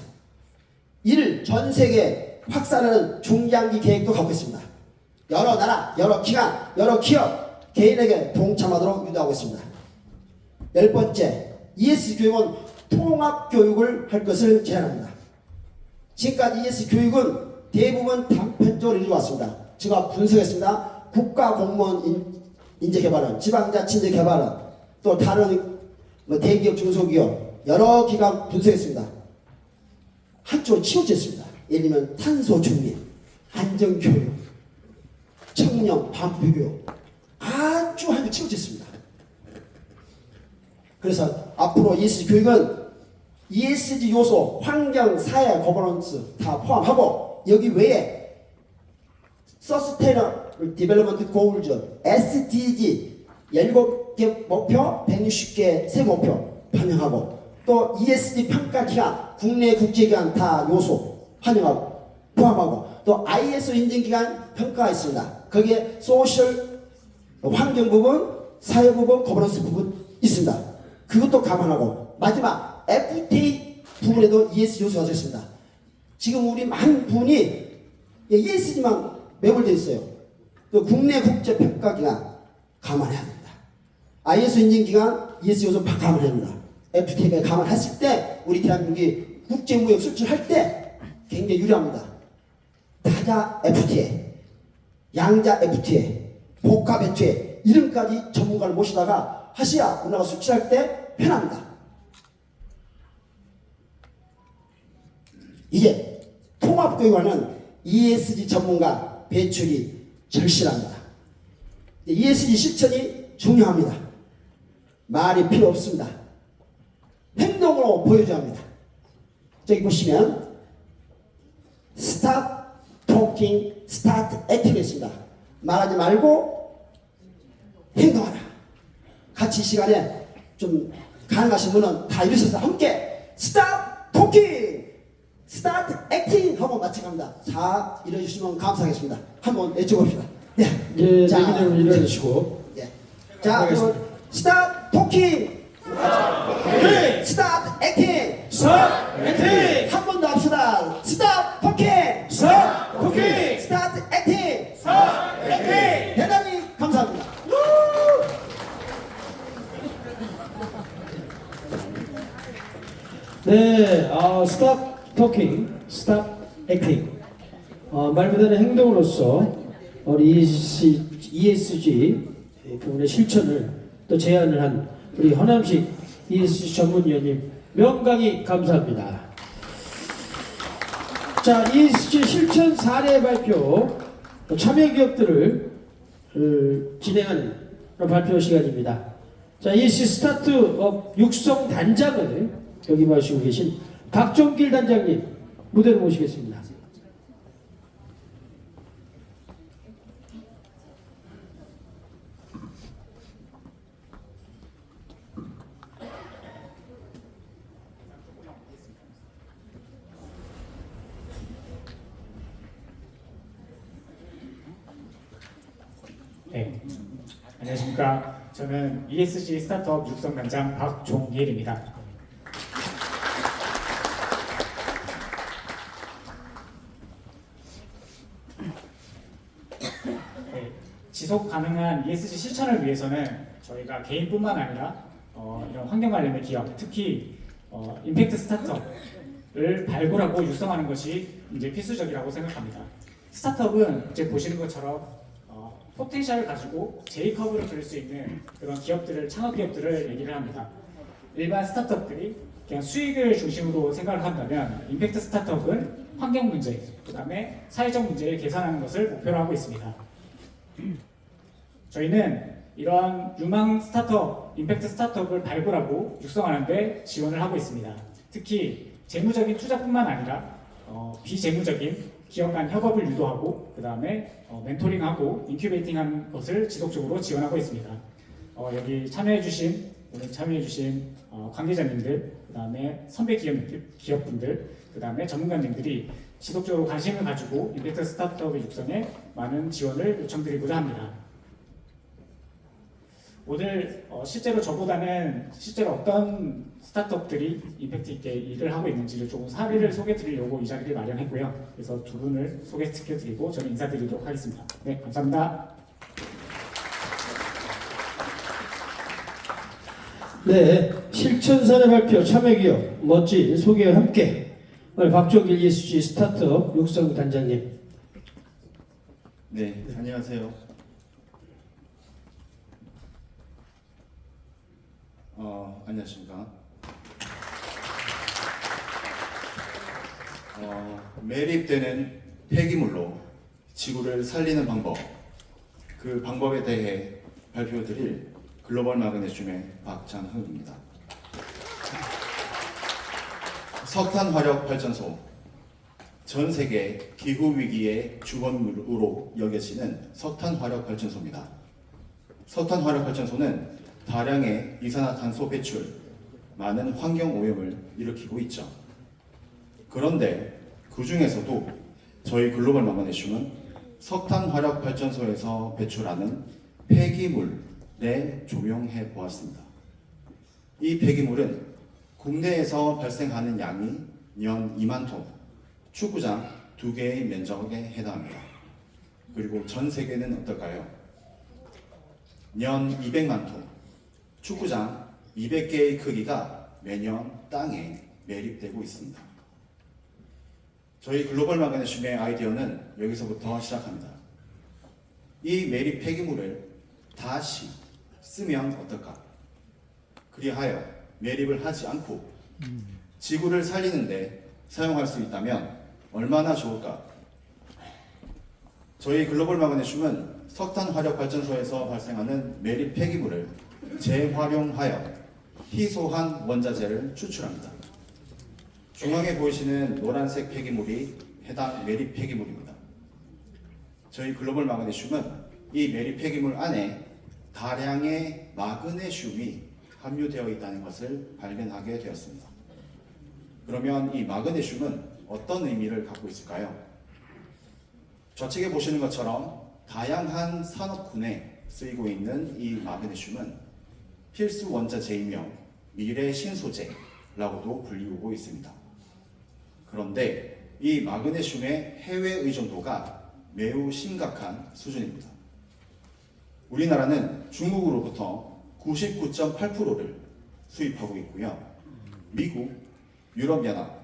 S10: 이를 전 세계 확산하는 중장기 계획도 갖고 있습니다. 여러 나라, 여러 기관, 여러 기업, 개인에게 동참하도록 유도하고 있습니다. 10번째, ESG 교육은 통합 교육을 할 것을 제안합니다. 지금까지 ESG 교육은 대부분 단편적으로 이루어왔습니다. 제가 분석했습니다. 국가공무원 인재개발원, 지방자치인재개발원, 또 다른 대기업, 중소기업 여러 기관 분석했습니다. 한쪽으로 치우쳤습니다. 예를 들면 탄소 중립, 안전교육, 청년 반부교육 아주 한쪽 치우쳤습니다. 그래서 앞으로 ESG 교육은 ESG 요소, 환경, 사회, 거버넌스 다 포함하고 여기 외에 Sustainable Development Goals, SDG 17개 목표, 160개 세 목표 반영하고 또 ESG 평가기관, 국내 국제기관 다 요소 반영하고 포함하고 또 ISO 인증기관 평가가 있습니다. 거기에 소셜 환경 부분, 사회 부분, 거버넌스 부분 있습니다. 그것도 감안하고 마지막 FTA 부분에도 ESG 요소가 들어있습니다. 지금 우리 많은 분이 ESG만 매몰되어 있어요. 또 국내 국제 평가기관 감안해야 됩니다. ISO 인증기관 ESG 요소 감안해야 됩니다. FTA가 감안했을 때 우리 대한민국이 국제무역 수출할 때 굉장히 유리합니다. 다자 FTA, 양자 FTA, 복합 FTA 이름까지 전문가를 모시다가 하셔야 우리나라가 수출할 때 편합니다. 이제 통합교육하는 ESG 전문가 배출이 절실합니다. ESG 실천이 중요합니다. 말이 필요 없습니다. 행동으로 보여줘야 합니다. 저기 보시면 Stop Talking, Start Acting 있습니다. 말하지 말고 행동하라. 같이 이 시간에 좀 가능하신 분은 다 일으셔서 함께 Stop Talking, Start Acting 하고 마치 갑니다. 자, 일어주시면 감사하겠습니다. 한번 외쳐봅시다. 네.
S1: 예, 여러분 일어나시고.
S10: 예. 자, 그럼 Stop Talking. Start acting.
S1: Stop acting.
S10: 한 번 더 합시다. Stop talking.
S1: Stop talking.
S10: Start acting.
S1: Stop acting.
S10: 대단히 감사합니다.
S1: 네, Stop talking, Stop acting. 말 그대로 행동으로서 우리 ESG 부분의 실천을 또 제안을 한 우리 허남식 ESG 전문위원님 명강히 감사합니다. 자, ESG 실천 사례 발표 참여 기업들을 진행하는 그런 발표 시간입니다. 자, ESG 스타트업 육성 단장을 여기 모시고 계신 박종길 단장님 무대로 모시겠습니다.
S11: 네, 안녕하십니까. 저는 ESG 스타트업 육성 단장 박종길입니다. 지속 가능한 ESG 실천을 위해서는 저희가 개인뿐만 아니라 이런 환경 관련된 기업, 특히 임팩트 스타트업을 발굴하고 육성하는 것이 이제 필수적이라고 생각합니다. 스타트업은 이제 보시는 것처럼 포텐셜을 가지고 J컵으로 그릴 수 있는 그런 기업들을, 창업 기업들을 얘기를 합니다. 일반 스타트업들이 그냥 수익을 중심으로 생각을 한다면 임팩트 스타트업은 환경 문제, 그 다음에 사회적 문제를 개선하는 것을 목표로 하고 있습니다. 저희는 이러한 유망 스타트업, 임팩트 스타트업을 발굴하고 육성하는 데 지원을 하고 있습니다. 특히 재무적인 투자뿐만 아니라 비재무적인 기업 간 협업을 유도하고 그 다음에 멘토링하고 인큐베이팅하는 것을 지속적으로 지원하고 있습니다. 여기 오늘 참여해주신 관계자님들, 그 다음에 선배 기업분들, 그 다음에 전문가님들이 지속적으로 관심을 가지고 임팩트 스타트업의 육성에 많은 지원을 요청드리고자 합니다. 오늘 실제로 저보다는 실제로 어떤 스타트업들이 임팩트 있게 일을 하고 있는지를 조금 사례를 소개해드리려고 이 자리를 마련했고요. 그래서 두 분을 소개시켜드리고 저는 인사드리도록 하겠습니다. 네, 감사합니다.
S1: 네, 실천사례 발표 참여기업 멋진 소개와 함께 오늘 박종길 ESG 스타트업 육성단장님.
S12: 네, 안녕하세요. 안녕하십니까. 매립되는 폐기물로 지구를 살리는 방법, 그 방법에 대해 발표드릴 글로벌 마그네슘의 박찬흥입니다. 석탄 화력 발전소, 전 세계 기후 위기의 주범으로 여겨지는 석탄 화력 발전소입니다. 석탄 화력 발전소는 다량의 이산화탄소 배출, 많은 환경 오염을 일으키고 있죠. 그런데 그 중에서도 저희 글로벌 마그네슘은 석탄 화력 발전소에서 배출하는 폐기물에 조명해 보았습니다. 이 폐기물은 국내에서 발생하는 양이 연 2만 톤, 축구장 2개의 면적에 해당합니다. 그리고 전 세계는 어떨까요? 연 200만 톤, 축구장 200개의 크기가 매년 땅에 매립되고 있습니다. 저희 글로벌 마그네슘의 아이디어는 여기서부터 시작합니다. 이 매립 폐기물을 다시 쓰면 어떨까? 그리하여 매립을 하지 않고 지구를 살리는데 사용할 수 있다면 얼마나 좋을까? 저희 글로벌 마그네슘은 석탄 화력 발전소에서 발생하는 매립 폐기물을 재활용하여 희소한 원자재를 추출합니다. 중앙에 보이시는 노란색 폐기물이 해당 매립 폐기물입니다. 저희 글로벌 마그네슘은 이 매립 폐기물 안에 다량의 마그네슘이 함유되어 있다는 것을 발견하게 되었습니다. 그러면 이 마그네슘은 어떤 의미를 갖고 있을까요? 좌측에 보시는 것처럼 다양한 산업군에 쓰이고 있는 이 마그네슘은 필수 원자재이며 미래 신소재라고도 불리우고 있습니다. 그런데 이 마그네슘의 해외 의존도가 매우 심각한 수준입니다. 우리나라는 중국으로부터 99.8%를 수입하고 있고요. 미국, 유럽연합,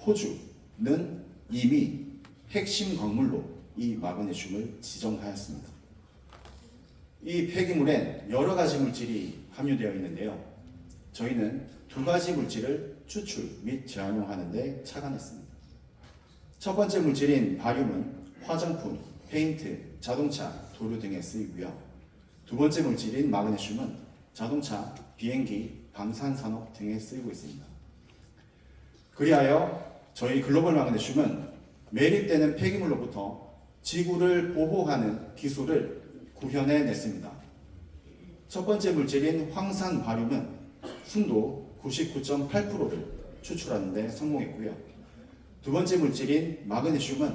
S12: 호주는 이미 핵심 광물로 이 마그네슘을 지정하였습니다. 이 폐기물엔 여러 가지 물질이 함유되어 있는데요. 저희는 두 가지 물질을 추출 및 재활용하는 데 착안했습니다. 첫 번째 물질인 바륨은 화장품, 페인트, 자동차, 도료 등에 쓰이고요. 두 번째 물질인 마그네슘은 자동차, 비행기, 방산산업 등에 쓰이고 있습니다. 그리하여 저희 글로벌 마그네슘은 매립되는 폐기물로부터 지구를 보호하는 기술을 구현해냈습니다. 첫 번째 물질인 황산 바륨은 순도 99.8%를 추출하는 데 성공했고요. 두 번째 물질인 마그네슘은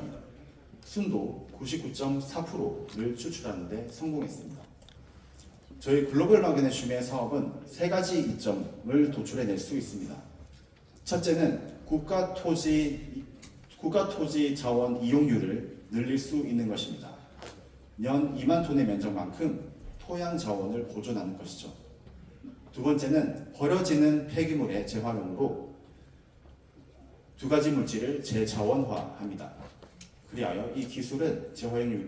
S12: 순도 99.4%를 추출하는 데 성공했습니다. 저희 글로벌 마그네슘의 사업은 세 가지 이점을 도출해낼 수 있습니다. 첫째는 국가 토지 자원 이용률을 늘릴 수 있는 것입니다. 년 2만 톤의 면적만큼 토양 자원을 보존하는 것이죠. 두 번째는 버려지는 폐기물의 재활용으로 두 가지 물질을 재자원화합니다. 그리하여 이 기술은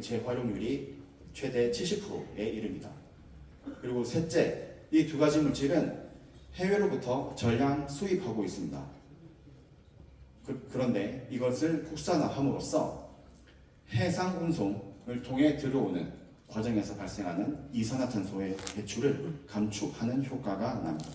S12: 재활용률이 최대 70%에 이릅니다. 그리고 셋째, 이 두 가지 물질은 해외로부터 전량 수입하고 있습니다. 그런데 이것을 국산화함으로써 해상 운송을 통해 들어오는 과정에서 발생하는 이산화탄소의 배출을 감축하는 효과가 납니다.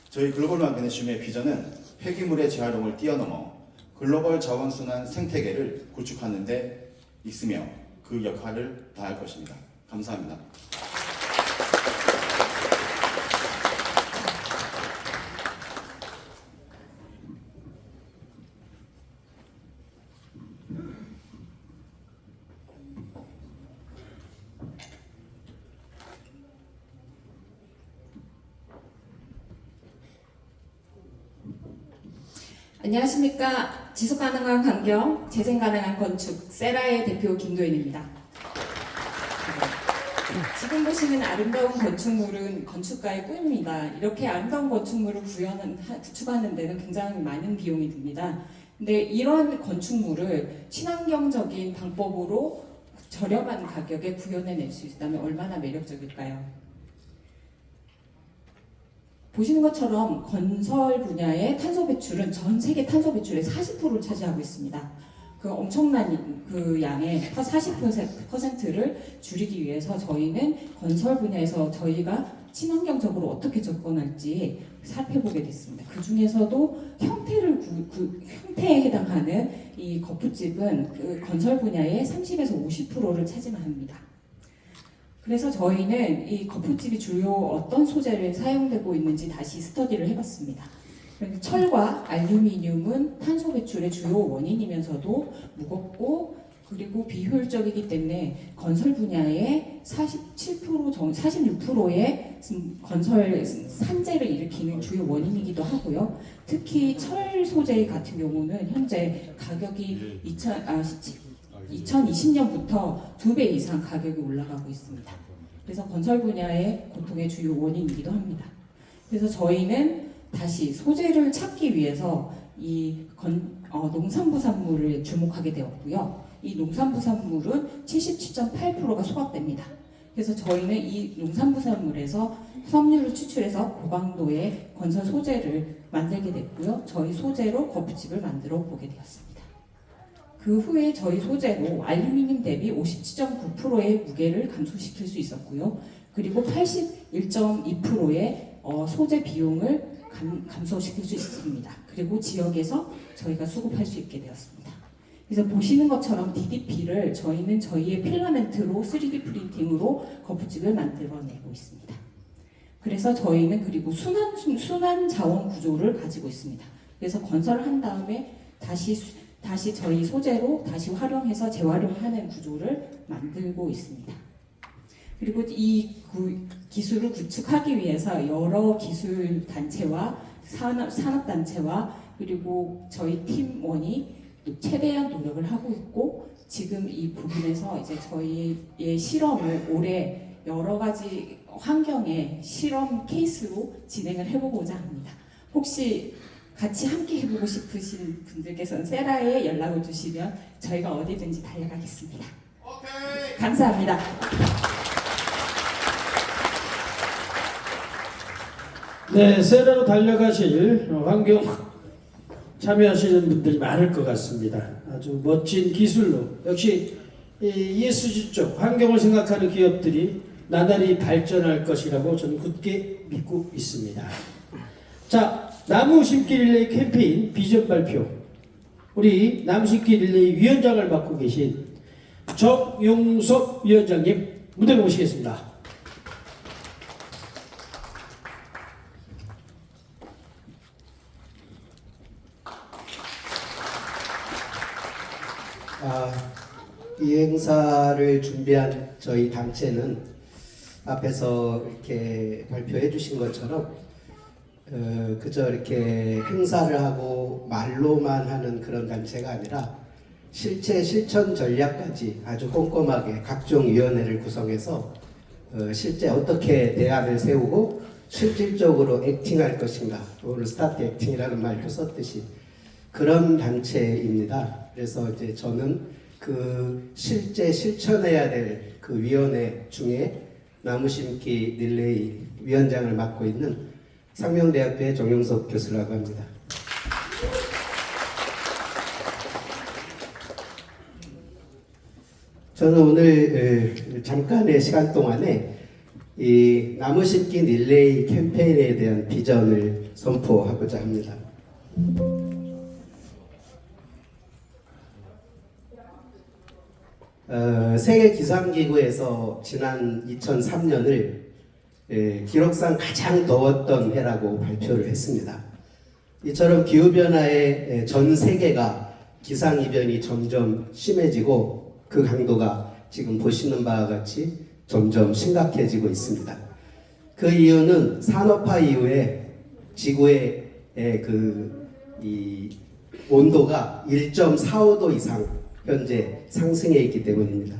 S12: 저희 글로벌 마그네슘의 비전은 폐기물의 재활용을 뛰어넘어 글로벌 자원순환 생태계를 구축하는 데 있으며 그 역할을 다할 것입니다. 감사합니다.
S13: 안녕하십니까. 지속가능한 환경, 재생가능한 건축, 세라의 대표 김도인입니다. 지금 보시는 아름다운 건축물은 건축가의 꿈입니다. 이렇게 아름다운 건축물을 구축하는 데는 굉장히 많은 비용이 듭니다. 근데 이런 건축물을 친환경적인 방법으로 저렴한 가격에 구현해낼 수 있다면 얼마나 매력적일까요? 보시는 것처럼 건설 분야의 탄소 배출은 전 세계 탄소 배출의 40%를 차지하고 있습니다. 그 엄청난 그 양의 40%를 줄이기 위해서 저희는 건설 분야에서 저희가 친환경적으로 어떻게 접근할지 살펴보게 됐습니다. 그 중에서도 형태에 해당하는 이 거푸집은 그 건설 분야의 30에서 50%를 차지합니다. 그래서 저희는 이 거푸집이 주요 어떤 소재를 사용되고 있는지 다시 스터디를 해봤습니다. 철과 알루미늄은 탄소 배출의 주요 원인이면서도 무겁고 그리고 비효율적이기 때문에 건설 분야의 46%의 건설 산재를 일으키는 주요 원인이기도 하고요. 특히 철 소재 같은 경우는 현재 가격이 2020년부터 2배 이상 가격이 올라가고 있습니다. 그래서 건설 분야의 고통의 주요 원인이기도 합니다. 그래서 저희는 다시 소재를 찾기 위해서 이 농산부산물을 주목하게 되었고요. 이 농산부산물은 77.8%가 소각됩니다. 그래서 저희는 이 농산부산물에서 섬유를 추출해서 고강도의 건설 소재를 만들게 됐고요. 저희 소재로 거푸집을 만들어 보게 되었습니다. 그 후에 저희 소재로 알루미늄 대비 57.9%의 무게를 감소시킬 수 있었고요. 그리고 81.2%의 소재 비용을 감소시킬 수 있습니다. 그리고 지역에서 저희가 수급할 수 있게 되었습니다. 그래서 보시는 것처럼 DDP를 저희는 저희의 필라멘트로 3D 프린팅으로 거푸집을 만들어내고 있습니다. 그래서 저희는 그리고 순환 자원 구조를 가지고 있습니다. 그래서 건설을 한 다음에 다시 저희 소재로 다시 활용해서 재활용하는 구조를 만들고 있습니다. 그리고 이 기술을 구축하기 위해서 여러 기술 단체와 산업 단체와 그리고 저희 팀원이 최대한 노력을 하고 있고 지금 이 부분에서 이제 저희의 실험을 올해 여러 가지 환경의 실험 케이스로 진행을 해보고자 합니다. 혹시 같이 함께 해보고 싶으신 분들께서는 세라에 연락을 주시면 저희가 어디든지 달려가겠습니다. 오케이. 감사합니다.
S1: 네, 세라로 달려가실 환경 참여하시는 분들이 많을 것 같습니다. 아주 멋진 기술로 역시 ESG 쪽 환경을 생각하는 기업들이 나날이 발전할 것이라고 저는 굳게 믿고 있습니다. 자, 나무 심기 릴레이 캠페인 비전 발표. 우리 나무 심기 릴레이 위원장을 맡고 계신 정용섭 위원장님 무대 모시겠습니다.
S10: 이 행사를 준비한 저희 단체는 앞에서 이렇게 발표해 주신 것처럼 그저 이렇게 행사를 하고 말로만 하는 그런 단체가 아니라
S14: 실체 실천 전략까지 아주 꼼꼼하게 각종 위원회를 구성해서 실제 어떻게 대안을 세우고 실질적으로 액팅할 것인가, 오늘 스타트 액팅이라는 말도 썼듯이 그런 단체입니다. 그래서 이제 저는 그 실제 실천해야 될 그 위원회 중에 나무심기 릴레이 위원장을 맡고 있는 상명대학교의 정용석 교수라고 합니다. 저는 오늘 잠깐의 시간 동안에 이 나무심기 릴레이 캠페인에 대한 비전을 선포하고자 합니다. 세계기상기구에서 지난 2003년을 기록상 가장 더웠던 해라고 발표를 했습니다. 이처럼 기후변화에 전 세계가 기상이변이 점점 심해지고 그 강도가 지금 보시는 바와 같이 점점 심각해지고 있습니다. 그 이유는 산업화 이후에 지구의 이 온도가 1.45도 이상 현재 상승해 있기 때문입니다.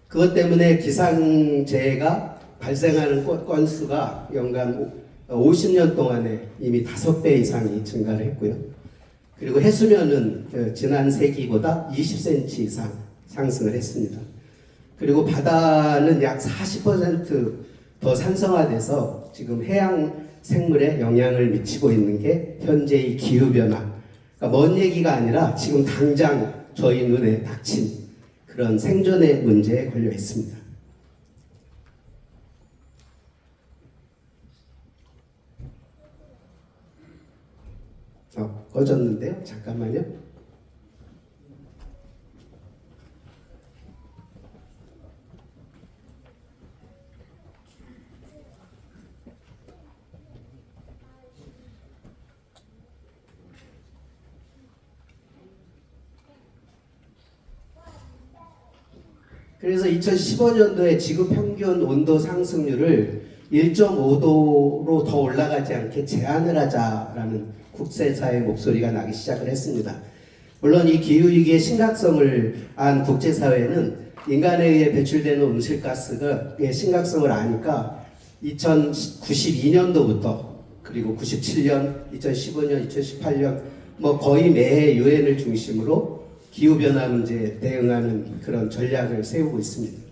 S14: 그것 때문에 기상재해가 발생하는 건수가 연간 50년 동안에 이미 5배 이상이 증가를 했고요. 그리고 해수면은 지난 세기보다 20cm 이상 상승을 했습니다. 그리고 바다는 약 40% 더 산성화돼서 지금 해양 생물에 영향을 미치고 있는 게 현재의 기후변화. 그러니까 먼 얘기가 아니라 지금 당장 저희 눈에 닥친 그런 생존의 문제에 걸려 있습니다. 꺼졌는데요. 잠깐만요. 그래서 2015년도에 지구 평균 온도 상승률을 1.5도로 더 올라가지 않게 제한을 하자라는 국제사회의 목소리가 나기 시작을 했습니다. 물론 이 기후위기의 심각성을 안 국제사회는 인간에 의해 배출되는 온실가스의 심각성을 아니까 2092년도부터 그리고 97년, 2015년, 2018년 뭐 거의 매해 유엔을 중심으로 기후변화 문제에 대응하는 그런 전략을 세우고 있습니다.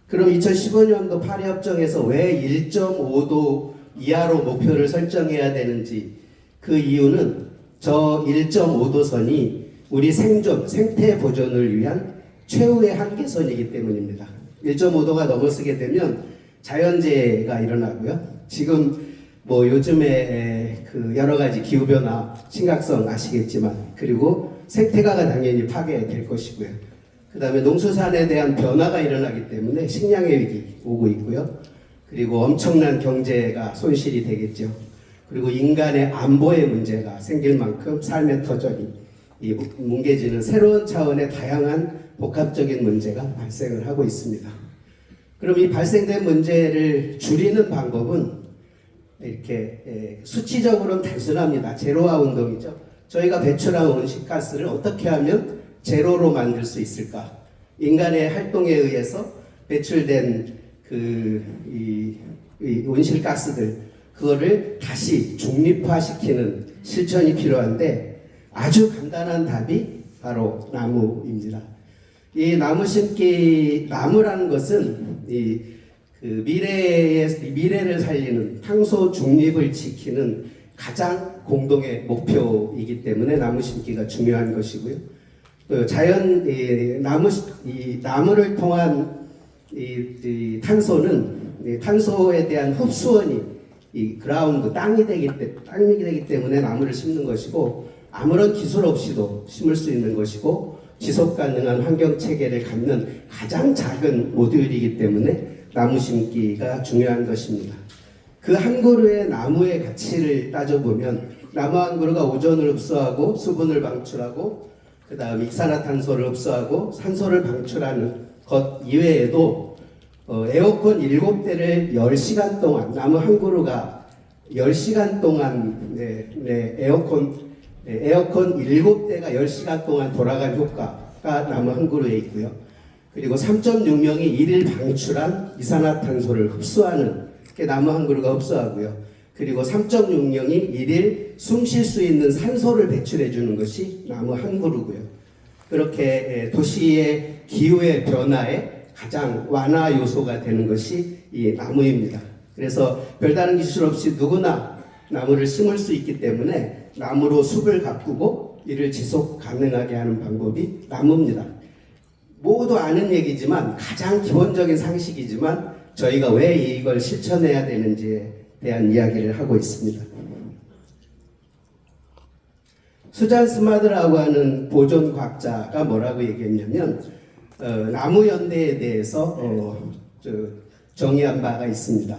S14: 그럼 2015년도 파리협정에서 왜 1.5도 이하로 목표를 설정해야 되는지 그 이유는 저 1.5도 선이 우리 생존, 생태 보존을 위한 최후의 한계선이기 때문입니다. 1.5도가 넘어서게 되면 자연재해가 일어나고요. 지금 뭐 요즘에 그 여러 가지 기후변화 심각성 아시겠지만 그리고 생태가가 당연히 파괴될 것이고요. 그 다음에 농수산에 대한 변화가 일어나기 때문에 식량의 위기 오고 있고요. 그리고 엄청난 경제가 손실이 되겠죠. 그리고 인간의 안보의 문제가 생길 만큼 삶의 터전이 뭉개지는 새로운 차원의 다양한 복합적인 문제가 발생을 하고 있습니다. 그럼 이 발생된 문제를 줄이는 방법은 이렇게 수치적으로는 단순합니다. 제로화 운동이죠. 저희가 배출한 온실가스를 어떻게 하면 제로로 만들 수 있을까? 인간의 활동에 의해서 배출된 이 온실가스들 그거를 다시 중립화시키는 실천이 필요한데 아주 간단한 답이 바로 나무입니다. 이 나무 심기 나무라는 것은 미래를 살리는 탄소 중립을 지키는 가장 공동의 목표이기 때문에 나무 심기가 중요한 것이고요. 또 나무를 통한 탄소는 탄소에 대한 흡수원이 그라운드 땅이 되기 때문에 나무를 심는 것이고 아무런 기술 없이도 심을 수 있는 것이고 지속 가능한 환경 체계를 갖는 가장 작은 모듈이기 때문에 나무 심기가 중요한 것입니다. 그 한 그루의 나무의 가치를 따져보면 나무 한 그루가 오존을 흡수하고 수분을 방출하고 그 다음 이산화탄소를 흡수하고 산소를 방출하는 것 이외에도 에어컨 7대를 10시간 동안 나무 한 그루가 10시간 동안 에어컨 7대가 10시간 동안 돌아간 효과가 나무 한 그루에 있고요. 그리고 3.6명이 일일 방출한 이산화탄소를 흡수하는 게 나무 한 그루가 흡수하고요. 그리고 3.6명이 일일 숨 쉴 수 있는 산소를 배출해 주는 것이 나무 한 그루고요. 그렇게 도시의 기후의 변화에 가장 완화 요소가 되는 것이 이 나무입니다. 그래서 별다른 기술 없이 누구나 나무를 심을 수 있기 때문에 나무로 숲을 가꾸고 이를 지속 가능하게 하는 방법이 나무입니다. 모두 아는 얘기지만 가장 기본적인 상식이지만 저희가 왜 이걸 실천해야 되는지에 대한 이야기를 하고 있습니다. 수잔 스마드라고 하는 보존 과학자가 뭐라고 얘기했냐면 나무연대에 대해서 정의한 바가 있습니다.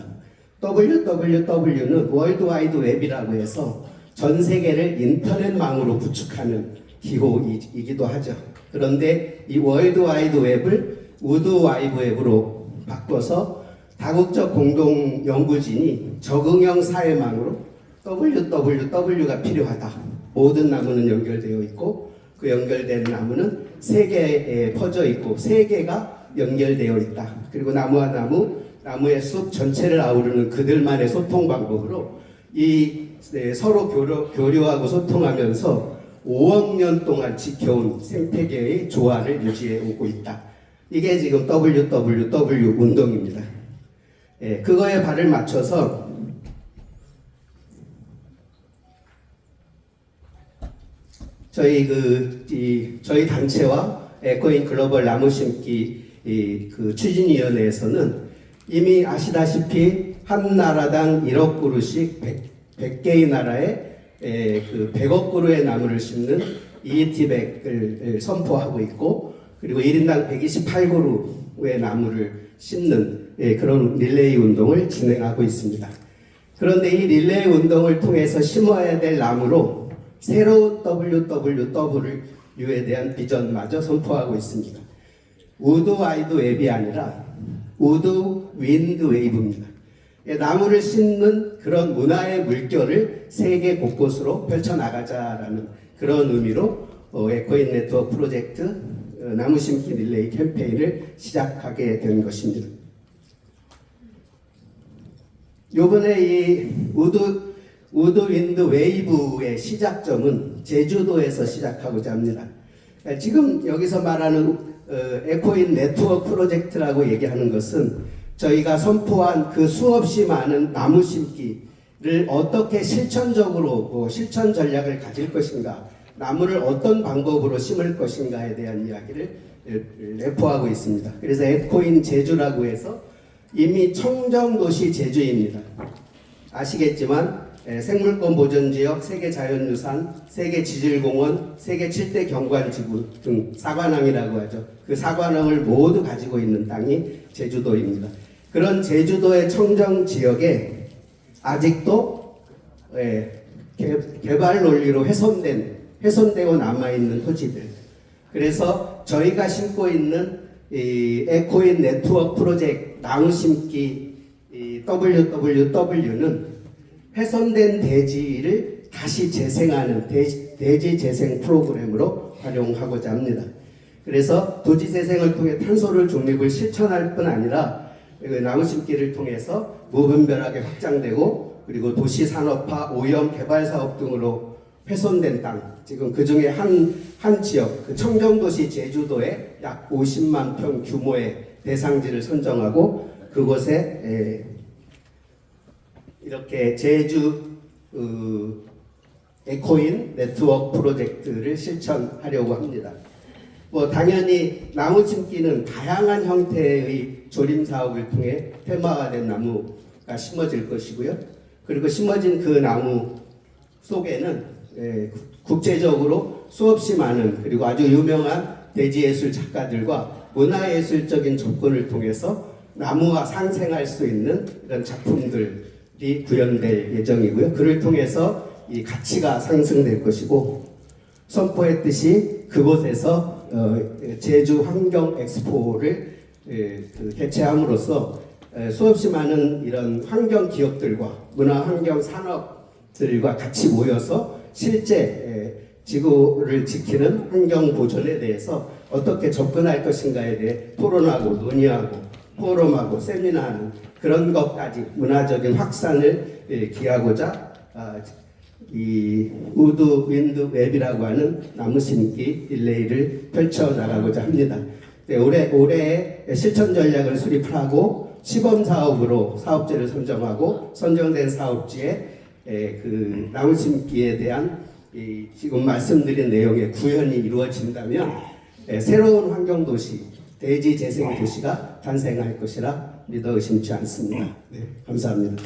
S14: WWW는 월드와이드 웹이라고 해서 전 세계를 인터넷망으로 구축하는 기호이기도 하죠. 그런데 이 월드와이드 웹을 우드와이드 웹으로 바꿔서 다국적 공동 연구진이 적응형 사회망으로 WWW가 필요하다. 모든 나무는 연결되어 있고 그 연결된 나무는 세계에 퍼져 있고 세계가 연결되어 있다. 그리고 나무와 나무의 숲 전체를 아우르는 그들만의 소통 방법으로 서로 교류하고 소통하면서 5억 년 동안 지켜온 생태계의 조화를 유지해 오고 있다. 이게 지금 WWW 운동입니다. 그거에 발을 맞춰서 저희 단체와 에코인 글로벌 나무 심기 그 추진위원회에서는 이미 아시다시피 한 나라당 1억 그루씩 100개의 나라에 그 100억 그루의 나무를 심는 EET백을 선포하고 있고 그리고 1인당 128그루의 나무를 심는 그런 릴레이 운동을 진행하고 있습니다. 그런데 이 릴레이 운동을 통해서 심어야 될 나무로 새로운 WWW에 대한 비전마저 선포하고 있습니다. 우드 와이드 웹이 아니라 우드 윈드 웨이브입니다. 나무를 심는 그런 문화의 물결을 세계 곳곳으로 펼쳐나가자라는 그런 의미로 에코인 네트워크 프로젝트 나무 심기 릴레이 캠페인을 시작하게 된 것입니다. 요번에 이 우드 윈드 웨이브의 시작점은 제주도에서 시작하고자 합니다. 지금 여기서 말하는 에코인 네트워크 프로젝트라고 얘기하는 것은 저희가 선포한 그 수없이 많은 나무 심기를 어떻게 실천적으로 실천 전략을 가질 것인가, 나무를 어떤 방법으로 심을 것인가에 대한 이야기를 내포하고 있습니다. 그래서 에코인 제주라고 해서 이미 청정도시 제주입니다. 아시겠지만 생물권 보전지역, 세계자연유산, 세계지질공원, 세계 7대 경관지구 등 사관왕이라고 하죠. 그 사관왕을 모두 가지고 있는 땅이 제주도입니다. 그런 제주도의 청정지역에 아직도 개발 논리로 훼손되고 남아있는 토지들. 그래서 저희가 심고 있는 이 에코인 네트워크 프로젝트 나무 심기 WWW는 훼손된 대지를 다시 재생하는 대지 재생 프로그램으로 활용하고자 합니다. 그래서 도지 재생을 통해 탄소를 중립을 실천할 뿐 아니라 나무 심기를 통해서 무분별하게 확장되고 그리고 도시 산업화, 오염 개발 사업 등으로 훼손된 땅, 지금 그 중에 한 지역, 그 청정도시 제주도에 약 50만 평 규모의 대상지를 선정하고 그곳에 이렇게 제주 에코인 네트워크 프로젝트를 실천하려고 합니다. 당연히 나무 심기는 다양한 형태의 조림 사업을 통해 테마화된 나무가 심어질 것이고요. 그리고 심어진 그 나무 속에는 국제적으로 수없이 많은 그리고 아주 유명한 대지예술 작가들과 문화예술적인 접근을 통해서 나무가 상생할 수 있는 이런 작품들이 구현될 예정이고요. 그를 통해서 이 가치가 상승될 것이고 선포했듯이 그곳에서 제주 환경 엑스포를 개최함으로써 수없이 많은 이런 환경 기업들과 문화 환경 산업들과 같이 모여서 실제 지구를 지키는 환경 보존에 대해서 어떻게 접근할 것인가에 대해 토론하고 논의하고 포럼하고 세미나하는 그런 것까지 문화적인 확산을 기하고자 이 우드 윈드 웹이라고 하는 나무 심기 릴레이를 펼쳐 나가고자 합니다. 올해 실천 전략을 수립하고 시범 사업으로 사업지를 선정하고 선정된 사업지에 그 나무 심기에 대한 지금 말씀드린 내용의 구현이 이루어진다면 새로운 환경 도시, 대지 재생 도시가 탄생할 것이라 믿어 의심치 않습니다. 네, 감사합니다.